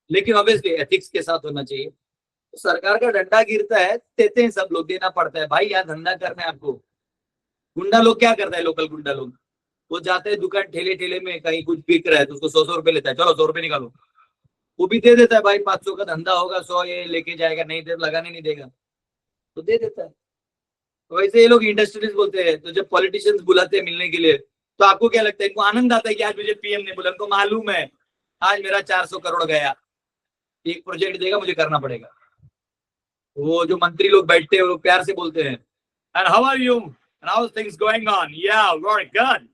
लेकिन ऑब्वियसली एथिक्स के साथ होना चाहिए। तो सरकार का डंडा गिरता है, देते हैं सब लोग, देना पड़ता है भाई, यहाँ धंधा करना है आपको। गुंडा लोग क्या करता है, लोकल गुंडा लोग, वो जाते हैं दुकान ठेले ठेले में, कहीं कुछ बिक रहा है तो उसको 100 रुपए लेता है, चलो 100 रुपए निकालो, वो भी दे देता है भाई। 500 का धंधा होगा, 100 ये लेके जाएगा, नहीं दे लगाने नहीं देगा तो दे देता है। तो वैसे ये लोग इंडस्ट्रियलिस्ट बोलते हैं। तो जब पॉलिटिशियंस बुलाते हैं मिलने के लिए तो आपको क्या लगता है, इनको आनंद आता है कि आज मुझे पीएम ने बुलाया, उनको मालूम है आज मेरा 400 करोड़ गया, एक प्रोजेक्ट देगा मुझे करना पड़ेगा। वो जो मंत्री लोग बैठते हैं वो प्यार से बोलते हैं, and how are you and how's things going on? Yeah, very good.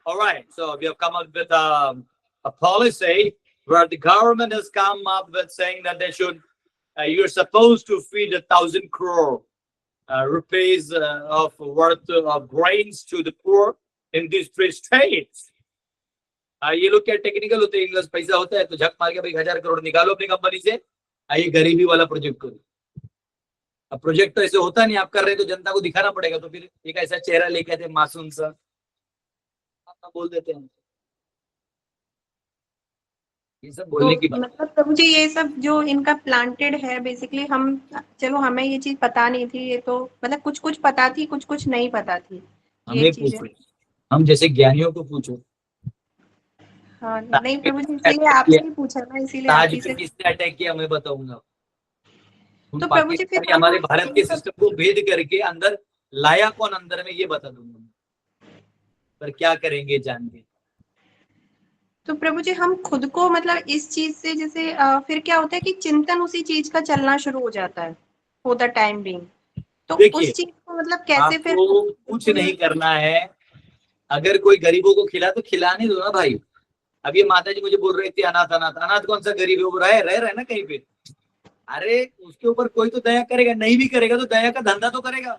All right, so we have come up with a policy where the government has come up with saying that they should you're supposed to feed 1,000 crore rupees of worth of grains to the poor in these 3 states. ये लोग क्या technical होते हैं, English पैसा होता है तो झक मार के भाई 1000 करोड़ निकालो अपनी कंपनी से, ये गरीबी वाला प्रोजेक्ट करो। अब प्रोजेक्ट तो ऐसे होता नहीं, आप कर रहे तो जनता को दिखाना पड़ेगा, तो फिर एक ऐसा चेहरा लेके आते मासूम सा आप बोल देते हैं। ये सब बोलने की बात। मतलब तो मुझे ये सब जो इनका प्लांटेड है बेसिकली, हम चलो हमें ये चीज पता नहीं थी, ये तो मतलब कुछ कुछ पता थी, कुछ कुछ नहीं पता थी। हमें पूछो, हम जैसे ज्ञानियों को पूछो। हाँ नहीं प्रभु जी, इसीलिए आपसे ही पूछा ना, इसीलिए आप ही से। किसने अटैक किया मैं बताऊंगा। तो प्रभु जी फिर हमारे भारत के सिस्टम को भेद करके अंदर लाया कौन अंदर में, ये बता दूंगा, पर क्या करेंगे जान के। तो प्रभु जी हम खुद को मतलब इस चीज से जैसे फिर क्या होता है कि चिंतन उसी चीज का चलना शुरू हो जाता है फॉर द टाइम बीइंग। तो उस चीज को मतलब कैसे फिर कुछ नहीं करना है। अगर कोई गरीबों को खिला तो खिलाने दो ना भाई। अब ये माता जी मुझे बोल रही थी अनाथ अनाथ, अनाथ कौन सा गरीब है, वो रह रहे ना कहीं पे। अरे उसके ऊपर कोई तो दया करेगा, नहीं भी करेगा तो दया का धंधा तो करेगा।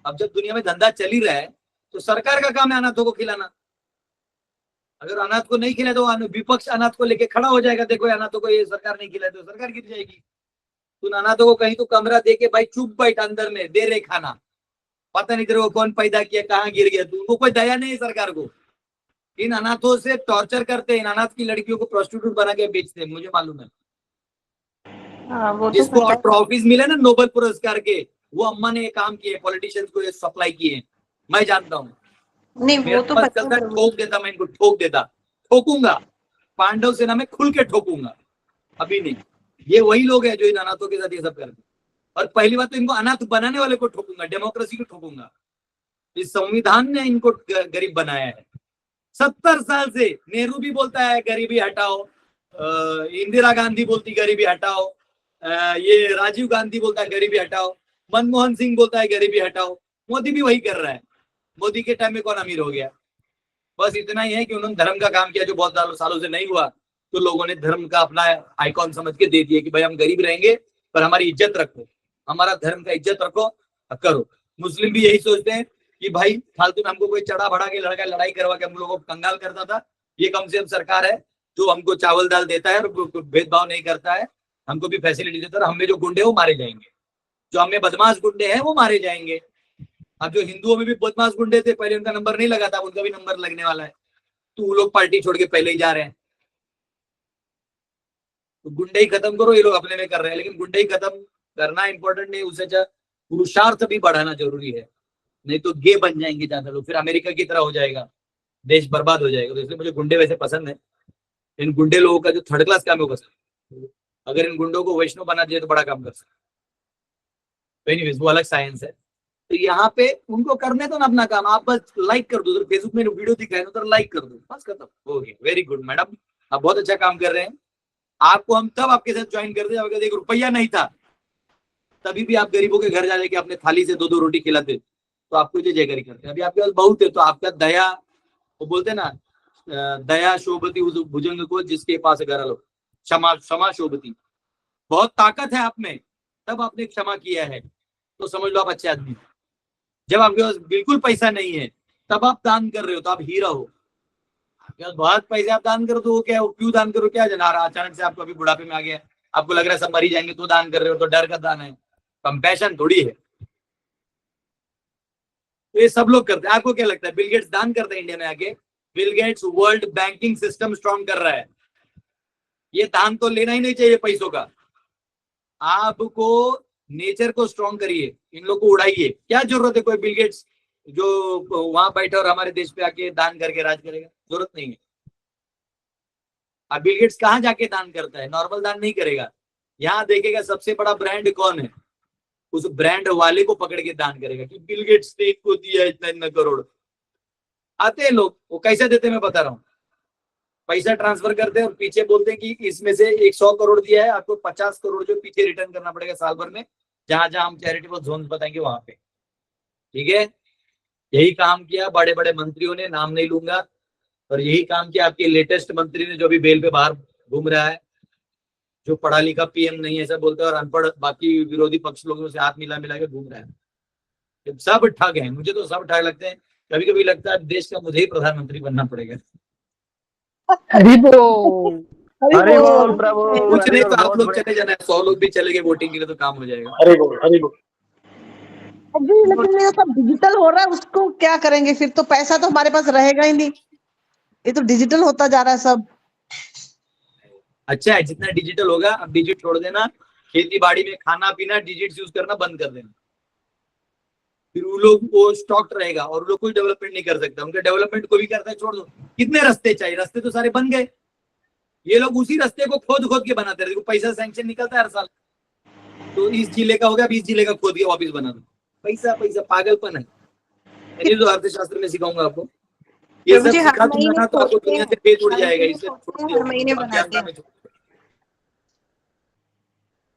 अब जब दुनिया में धंधा चल ही रहा है तो सरकार का काम है अनाथों को खिलाना। अगर अनाथ को नहीं खिलाए तो विपक्ष अनाथ को लेके खड़ा हो जाएगा, देखो अनाथों को ये सरकार नहीं खिलाए तो सरकार गिर जाएगी। तुम अनाथों को कहीं तो कमरा दे के भाई चुप बैठ, अंदर में दे रहे खाना, पता नहीं तेरे को कौन पैदा किया, कहाँ गिर गया, तुमको कोई दया नहीं है सरकार को। इन अनाथों से टॉर्चर करते हैं, इन अनाथ की लड़कियों को प्रोस्टिट्यूट बना के बेचते हैं, मुझे मालूम है। वो जिसको और ट्रॉफीज मिले ना नोबेल पुरस्कार के, वो अम्मा ने ये काम किए, पॉलिटिशियंस को ये सप्लाई किए, मैं जानता हूँ। नहीं वो तो पता है, ठोक देता मैं इनको, ठोक देता, ठोकूंगा, पांडव सेना में खुल के ठोकूंगा। अभी नहीं, ये वही लोग हैं जो इन अनाथों के साथ ये सब करते। और पहली बात तो इनको अनाथ बनाने वाले को ठोकूंगा, डेमोक्रेसी को ठोकूंगा। इस संविधान ने इनको गरीब बनाया है। 70 साल से नेहरू भी बोलता है गरीबी हटाओ, इंदिरा गांधी बोलती गरीबी हटाओ, ये राजीव गांधी बोलता है गरीबी हटाओ, मनमोहन सिंह बोलता है गरीबी हटाओ, मोदी भी वही कर रहा है। मोदी के टाइम में कौन अमीर हो गया? बस इतना ही है कि उन्होंने धर्म का काम किया जो बहुत सालों से नहीं हुआ, तो लोगों ने धर्म का अपना आइकॉन समझ के दे दिया कि भाई हम गरीब रहेंगे पर हमारी इज्जत रखो, हमारा धर्म का इज्जत रखो, करो। मुस्लिम भी यही सोचते हैं कि भाई फालतू में हमको कोई चढ़ा बढ़ा के लड़ाई करवा के हम लोगों को कंगाल करता था, ये कम से कम सरकार है जो हमको चावल दाल देता है और भेदभाव नहीं करता है, हमको भी फैसिलिटी देता है। हमें जो गुंडे वो मारे जाएंगे, जो हमें बदमाश गुंडे हैं वो मारे जाएंगे। अब जो हिंदुओं में भी बदमाश गुंडे थे, पहले उनका नंबर नहीं लगा था, उनका भी नंबर लगने वाला है, तो वो लोग पार्टी छोड़ के पहले ही जा रहे हैं। तो गुंडे ही खत्म करो, ये लोग अपने में कर रहे हैं, लेकिन गुंडे ही खत्म करना इंपॉर्टेंट नहीं, उससे पुरुषार्थ भी बढ़ाना जरूरी है, नहीं तो गे बन जाएंगे ज्यादा लोग, फिर अमेरिका की तरह हो जाएगा, देश बर्बाद हो जाएगा। तो इसलिए मुझे गुंडे वैसे पसंद है, इन गुंडे लोगों का जो थर्ड क्लास काम है वो पसंद। अगर इन गुंडों को वैष्णव बना दिया तो बड़ा काम कर सकते। एनीवेज वो अलग साइंस है। तो यहाँ पे उनको करने दो ना अपना काम, आप बस लाइक कर दो, उधर फेसबुक में वीडियो दिखाए उधर लाइक कर दो, बस खत्म हो गया। वेरी गुड मैडम, आप बहुत अच्छा काम कर रहे हैं। आपको हम तब आपके साथ ज्वाइन करते जब अगर 1 रुपया नहीं था, तभी भी आप गरीबों के घर जा जाके अपने थाली से 2-2 रोटी खिलाते, तो आपको जय जयकारी करते। अभी आपके पास बहुत है, तो आपका दया, वो बोलते ना दया शोभती उस भुजंग को जिसके पास घर लो, क्षमा क्षमा शोभती। बहुत ताकत है आप में, तब आपने क्षमा किया है, तो समझ लो आप अच्छे आदमी। जब आपके पास बिल्कुल पैसा नहीं है तब आप दान कर रहे हो, तो आप हीरा हो। आपके पास बहुत पैसे आप दान करो तो वो क्या, वो क्यों दान करो, क्या जना रहा अचानक से आपको अभी बुढ़ापे में आ गया, आपको लग रहा है सब मरी जाएंगे तो दान कर रहे हो, तो डर का दान है, कंपैशन थोड़ी है। तो ये सब लोग करते हैं। आपको क्या लगता है बिल गेट्स दान करते हैं इंडिया में आके? Bill Gates world banking system strong कर रहा है, ये दान तो लेना ही नहीं चाहिए पैसों का। आपको नेचर को स्ट्रॉन्ग करिए, इन लोग को उड़ाइए। क्या जरूरत है कोई बिल गेट्स जो वहां बैठे और हमारे देश पे आके दान करके राज करेगा? जरूरत नहीं है। अब बिल गेट्स कहाँ जाके दान करता है? नॉर्मल दान नहीं करेगा, यहाँ देखेगा सबसे बड़ा ब्रांड कौन है, उस ब्रांड वाले को पकड़ के दान करेगा कि बिल गेट्स ने इनको दिया इतना इतना करोड़। आते हैं लोग, वो कैसे देते मैं बता रहा हूँ। पैसा ट्रांसफर करते हैं और पीछे बोलते हैं कि इसमें से 100 करोड़ दिया है, आपको 50 करोड़ जो पीछे रिटर्न करना पड़ेगा साल भर में, जहां जहां हम चैरिटेबल जोन बताएंगे वहां पे। ठीक है, यही काम किया बड़े बड़े मंत्रियों ने, नाम नहीं लूंगा, और यही काम किया आपके लेटेस्ट मंत्री ने जो भी बेल पे बाहर घूम रहा है, जो पढ़ा लिखा पीएम नहीं ऐसा बोलता है और अनपढ़ बाकी विरोधी पक्ष लोगों से हाथ मिला मिला के घूम रहा है। सब ठग है, मुझे तो सब ठग लगते हैं। कभी कभी लगता है देश का मुझे ही प्रधानमंत्री बनना पड़ेगा। हरि बोल, हरि बोल प्रभु। कुछ नहीं तो आप लोग चले जाना, 100 लोग भी चले गए वोटिंग के लिए तो काम हो जाएगा। हरि बोल, हरि बोल। जी लेकिन ये सब डिजिटल हो रहा है, उसको क्या करेंगे फिर? तो पैसा तो हमारे पास रहेगा ही नहीं, ये तो डिजिटल होता जा रहा है सब। अच्छा है, जितना डिजिटल होगा अब डिजिट छोड़ देना, खेती बाड़ी में खाना पीना डिजिट यूज करना बंद कर देना, फिर वो लोग वो स्टॉक रहेगा और लोग कोई डेवलपमेंट नहीं कर सकता। उनके डेवलपमेंट को भी करता है, छोड़ दो। कितने रास्ते चाहिए? रास्ते तो सारे बन गए, ये लोग उसी रास्ते को खोद खोद के बनाते रहते। पैसा सैंक्शन निकलता है हर साल, तो इस जिले का हो गया, 20 जिले का खोद के वापिस बना दो। पैसा पैसा पागलपन है। मैंने जो अर्थशास्त्र में सिखाऊंगा आपको, ये सब सिखा दूंगा ना तो आपको दुनिया से पेट उड़ जाएगा। इससे हर महीने बनाते हैं।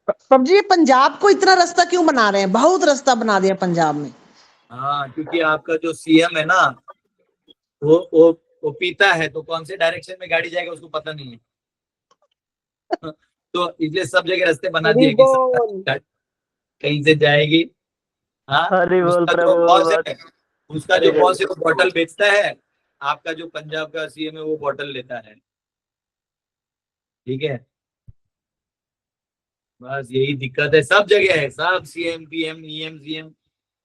प्रभु जी, ये पंजाब को इतना रास्ता क्यों बना रहे हैं? बहुत रास्ता बना दिया पंजाब में। हाँ, क्योंकि आपका जो सीएम है ना, वो पीता है, तो कौन से डायरेक्शन में गाड़ी जाएगा उसको पता नहीं है। तो इसलिए सब जगह रास्ते बना दिए कि कहीं से जाएगी। हाँ, उसका जो बॉस है वो बॉटल बेचता है, आपका जो पंजाब का सीएम है वो बॉटल लेता है। ठीक है, बस यही दिक्कत है, सब जगह है, सब सीएम पीएम ईएम सीएम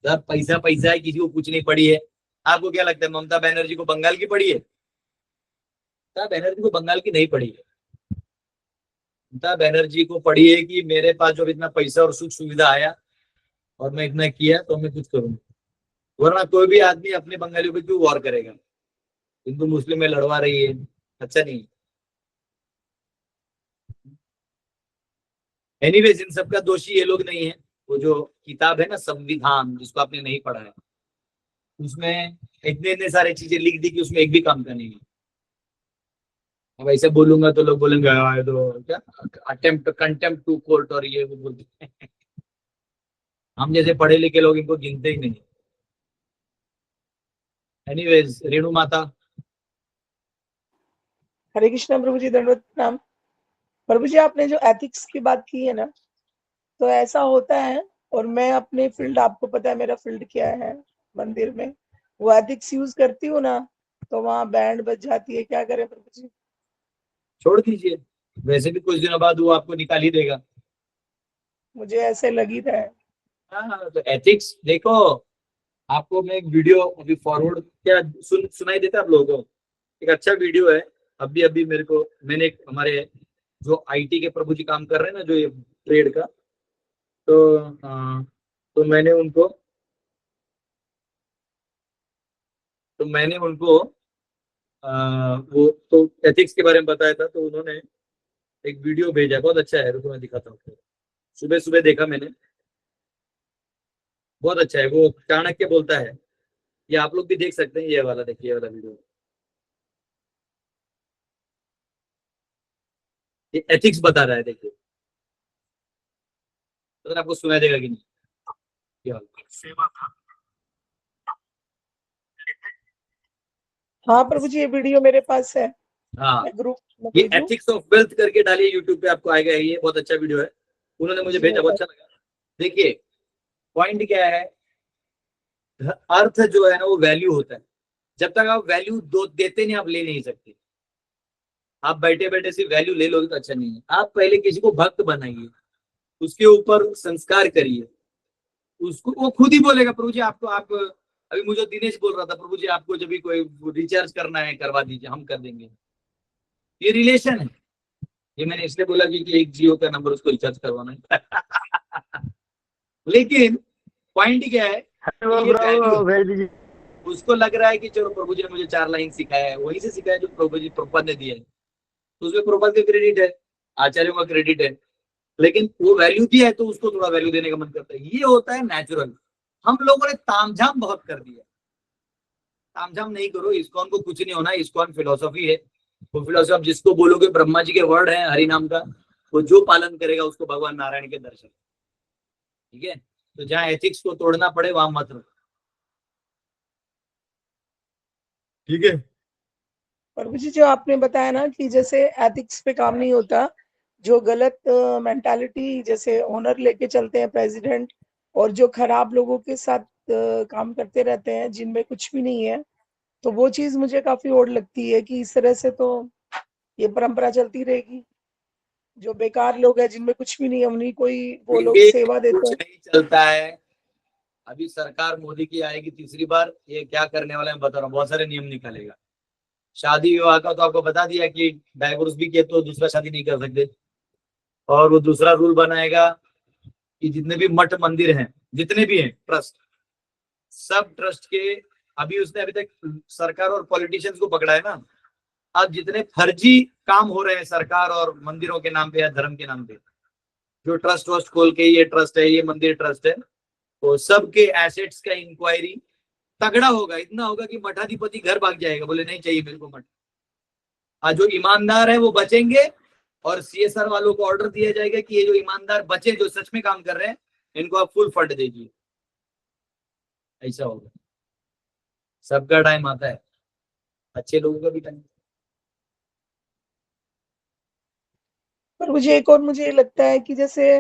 सब पैसा पैसा है, किसी को कुछ नहीं पड़ी है। आपको क्या लगता है ममता बनर्जी को बंगाल की पड़ी है? ममता बनर्जी को बंगाल की नहीं पड़ी है। ममता बनर्जी को पड़ी है कि मेरे पास जो इतना पैसा और सुख सुविधा आया और मैं इतना किया तो मैं कुछ करूंगा, वरना कोई भी आदमी अपने बंगालियों पे क्यों वॉर करेगा? हिंदू मुस्लिम में लड़वा रही है, अच्छा नहीं। एनीवेज इन सबका दोषी ये लोग नहीं है। वो जो किताब है ना संविधान, जिसको आपने नहीं पढ़ा है, उसमें इतने सारे चीजें लिख दी कि उसमें एक भी काम का नहीं है। अब ऐसे बोलूंगा तो लोग बोलेंगे तो क्या अटेम्प्ट कंटेम्प्ट टू कोर्ट और ये वो बोलते हैं। हम जैसे पढ़े लिखे लोग इनको गिनते ही नहीं। एनीवेज रेणु माता। हरे कृष्णा प्रभु जी, दंडवत प्रणाम। प्रभु जी, आपने जो एथिक्स की बात की है ना, तो ऐसा होता है, और मैं अपने फील्ड, आपको पता है मेरा फील्ड क्या है, मंदिर में वो एथिक्स यूज करती हूँ ना, तो वहाँ बैंड बज जाती है। क्या करें प्रभु जी? छोड़ दीजिए, वैसे भी कुछ दिनों बाद वो आपको निकाल ही देगा। मुझे ऐसे लगी था। हाँ, तो एथिक्स देखो, आपको मैं एक वीडियो अभी फॉरवर्ड, क्या सुनाई देता है आप लोगों को? एक अच्छा वीडियो है, अभी मैंने हमारे जो आईटी के प्रभु जी काम कर रहे हैं ना, जो ये ट्रेड का, तो तो मैंने उनको वो तो एथिक्स के बारे में बताया था, तो उन्होंने एक वीडियो भेजा, बहुत अच्छा है, रुको मैं दिखाता हूँ। सुबह सुबह देखा मैंने, बहुत अच्छा है। वो चाणक्य बोलता है, ये आप लोग भी देख सकते हैं, ये वाला देखिए, ये वाला वीडियो, ये एथिक्स बता रहा है, देखिए तो आपको सुनाई देगा कि नहीं। सेवा था। हाँ प्रभु जी, ये वीडियो मेरे पास है। हाँ, मैं ग्रुप में ये भेजूं? एथिक्स ऑफ वेल्थ करके डालिए यूट्यूब पे, आपको आएगा। ये बहुत अच्छा वीडियो है, उन्होंने मुझे भेजा, बहुत अच्छा लगा। देखिए पॉइंट क्या है, अर्थ जो है ना वो वैल्यू होता है। जब तक आप वैल्यू देते नहीं, आप ले नहीं सकते। आप बैठे बैठे सिर्फ वैल्यू ले लोगे तो अच्छा नहीं है। आप पहले किसी को भक्त बनाइए, उसके ऊपर संस्कार करिए, उसको वो खुद ही बोलेगा प्रभु जी आपको, आप अभी मुझे दिनेश बोल रहा था, प्रभु जी आपको जब भी कोई रिचार्ज करना है करवा दीजिए, हम कर देंगे। ये रिलेशन है। ये मैंने इसलिए बोला कि एक जियो का नंबर उसको रिचार्ज करवाना है। लेकिन पॉइंट क्या है, उसको लग रहा है कि चलो प्रभु जी ने मुझे 4 लाइन सिखाया है, वहीं से सिखाया जो प्रभु जी प्रभुपाद ने दिया है, तो उसमें प्रभुपाद का क्रेडिट है, आचार्यों का क्रेडिट है। लेकिन वो वैल्यू दिया है तो उसको थोड़ा वैल्यू देने का मन करता है। ये होता है नेचुरल। हम लोगों ने तामझाम बहुत कर दिया। तामझाम नहीं करो, इस्कॉन को कुछ नहीं होना। इस्कॉन फिलोसॉफी है, वो फिलोसॉफी जिसको बोलोगे ब्रह्मा जी के वर्ड है हरि नाम का, वो जो पालन करेगा उसको भगवान नारायण के दर्शन। ठीक है, तो जहाँ एथिक्स को तोड़ना पड़े वहां मत रहो। ठीक है प्रभु जी, जो आपने बताया ना कि जैसे एथिक्स पे काम नहीं होता, जो गलत मेंटालिटी जैसे ओनर लेके चलते हैं प्रेसिडेंट, और जो खराब लोगों के साथ काम करते रहते हैं जिनमें कुछ भी नहीं है, तो वो चीज मुझे काफी ओड लगती है कि इस तरह से तो ये परंपरा चलती रहेगी। जो बेकार लोग हैं जिनमें कुछ भी नहीं है, उन्हीं को ही वो लोग सेवा देते कुछ हैं। नहीं चलता है। अभी सरकार मोदी की आएगी तीसरी बार, ये क्या करने वाला है बता रहा हूँ, बहुत सारे नियम निकालेगा। शादी विवाह का तो आपको बता दिया कि डाइवोर्स भी किया तो दूसरा शादी नहीं कर सकते। और वो दूसरा रूल बनाएगा कि जितने भी मठ मंदिर हैं, जितने भी हैं ट्रस्ट, सब ट्रस्ट के, अभी उसने अभी तक सरकार और पॉलिटिशियंस को पकड़ा है ना, अब जितने फर्जी काम हो रहे हैं सरकार और मंदिरों के नाम पे या धर्म के नाम पे, जो ट्रस्ट वस्ट खोल के ये ट्रस्ट है, ये मंदिर ट्रस्ट है, तो सबके एसेट्स का इंक्वायरी तगड़ा होगा। इतना होगा कि मठाधिपति घर भाग जाएगा, बोले नहीं चाहिए मेरे को मठ। आज जो ईमानदार है वो बचेंगे, और सीएसआर वालों को ऑर्डर दिया जाएगा कि ये जो ईमानदार बचे, जो सच में काम कर रहे हैं, इनको आप फुल फंड दीजिए। ऐसा होगा। सबका टाइम आता है, अच्छे लोगों का भी टाइम। पर मुझे एक और मुझे लगता है कि जैसे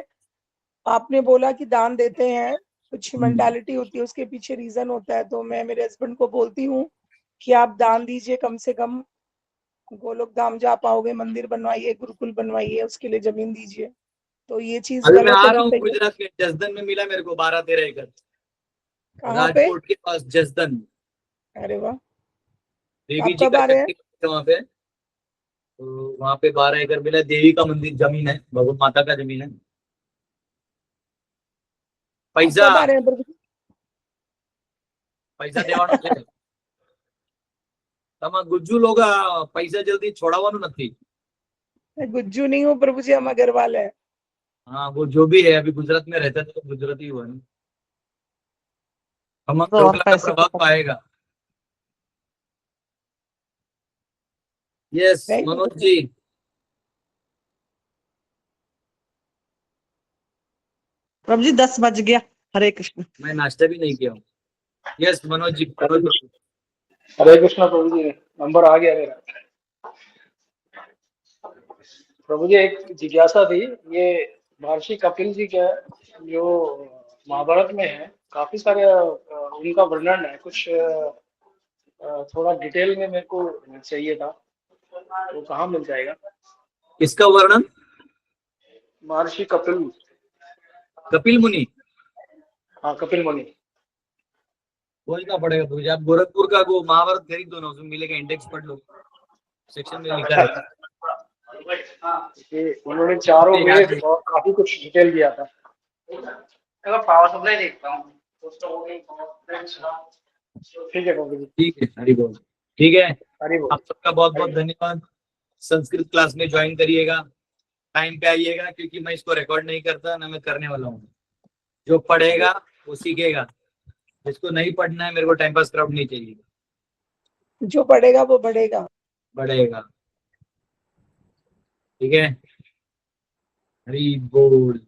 आपने बोला कि दान देते हैं, कुछ मेंटालिटी होती है, उसके पीछे रीजन होता है। तो मैं मेरे हस्बैंड को बोलती हूँ कि आप दान दीजिए, कम से कम गोलोक धाम जा पाओगे, मंदिर बनवाइए, गुरुकुल बनवाइए, उसके लिए जमीन दीजिए। तो ये चीज अभी मैं गलत आ है रहा कि हूँ सही है? गुजरात में, जसदन में मिला मेरे को 12-13 एकड़, कहाँ पे? राजकोट के पास जसदन। अरे वाह, देवी आप जी कब का आ रहे हैं? शक्ति वहां पे, तो वहां पे 12 एकड़ मिला। देवी का मंदिर जमीन है, भगवत माता का जमीन है। आप पैसा कब आ रहे हैं प्रभु जी? પૈસા દેવાનો છે તમે ગુજ્જુ લોગ પૈસા જલ્દી છોડાવવાનું નથી। मैं गुज्जू नहीं हूँ प्रभु जी, हम अग्रवाल है। हाँ, वो जो भी है, अभी गुजरात में रहता है तो गुजराती हुआ है। हम तो और ढोकला का पैसे प्रभाव पाएगा। यस मनोज जी, प्रभु जी 10 बज गया। हरे कृष्ण। मैं नाश्ता भी नहीं किया हूँ। यस मनोज जी, मनोज जी। हरे कृष्णा प्रभु जी, नंबर आ गया मेरा। प्रभु जी एक जिज्ञासा थी, ये महर्षि कपिल जी का जो महाभारत में है, काफी सारे उनका वर्णन है, कुछ थोड़ा डिटेल में मेरे को चाहिए था, तो कहाँ मिल जाएगा? किसका वर्णन? महर्षि कपिल। कपिल मुनि। हाँ, कपिल मुनि। खोजना पड़ेगा तुझे। आप गोरखपुर का वो महाभारत खरीद दो ना, उसमें मिलेगा, इंडेक्स पढ़ लो, सेक्शन में लिखा है। उन्होंने चारों वेद और काफी कुछ डिटेल दिया था। पावर सप्लाई देखता हूँ। ठीक है प्रभु जी। ठीक है, हरि बोल। ठीक है, हरि बोल। आप सबका बहुत बहुत धन्यवाद। संस्कृत क्लास में ज्वाइन करिएगा, टाइम पे आइएगा, क्योंकि मैं इसको रिकॉर्ड नहीं करता ना, मैं करने वाला हूँ। जो पढ़ेगा वो सीखेगा, जिसको नहीं पढ़ना है, मेरे को टाइम पास क्राउड नहीं चाहिए। जो पढ़ेगा वो बढ़ेगा। बढ़ेगा, ठीक है। हरि बोल।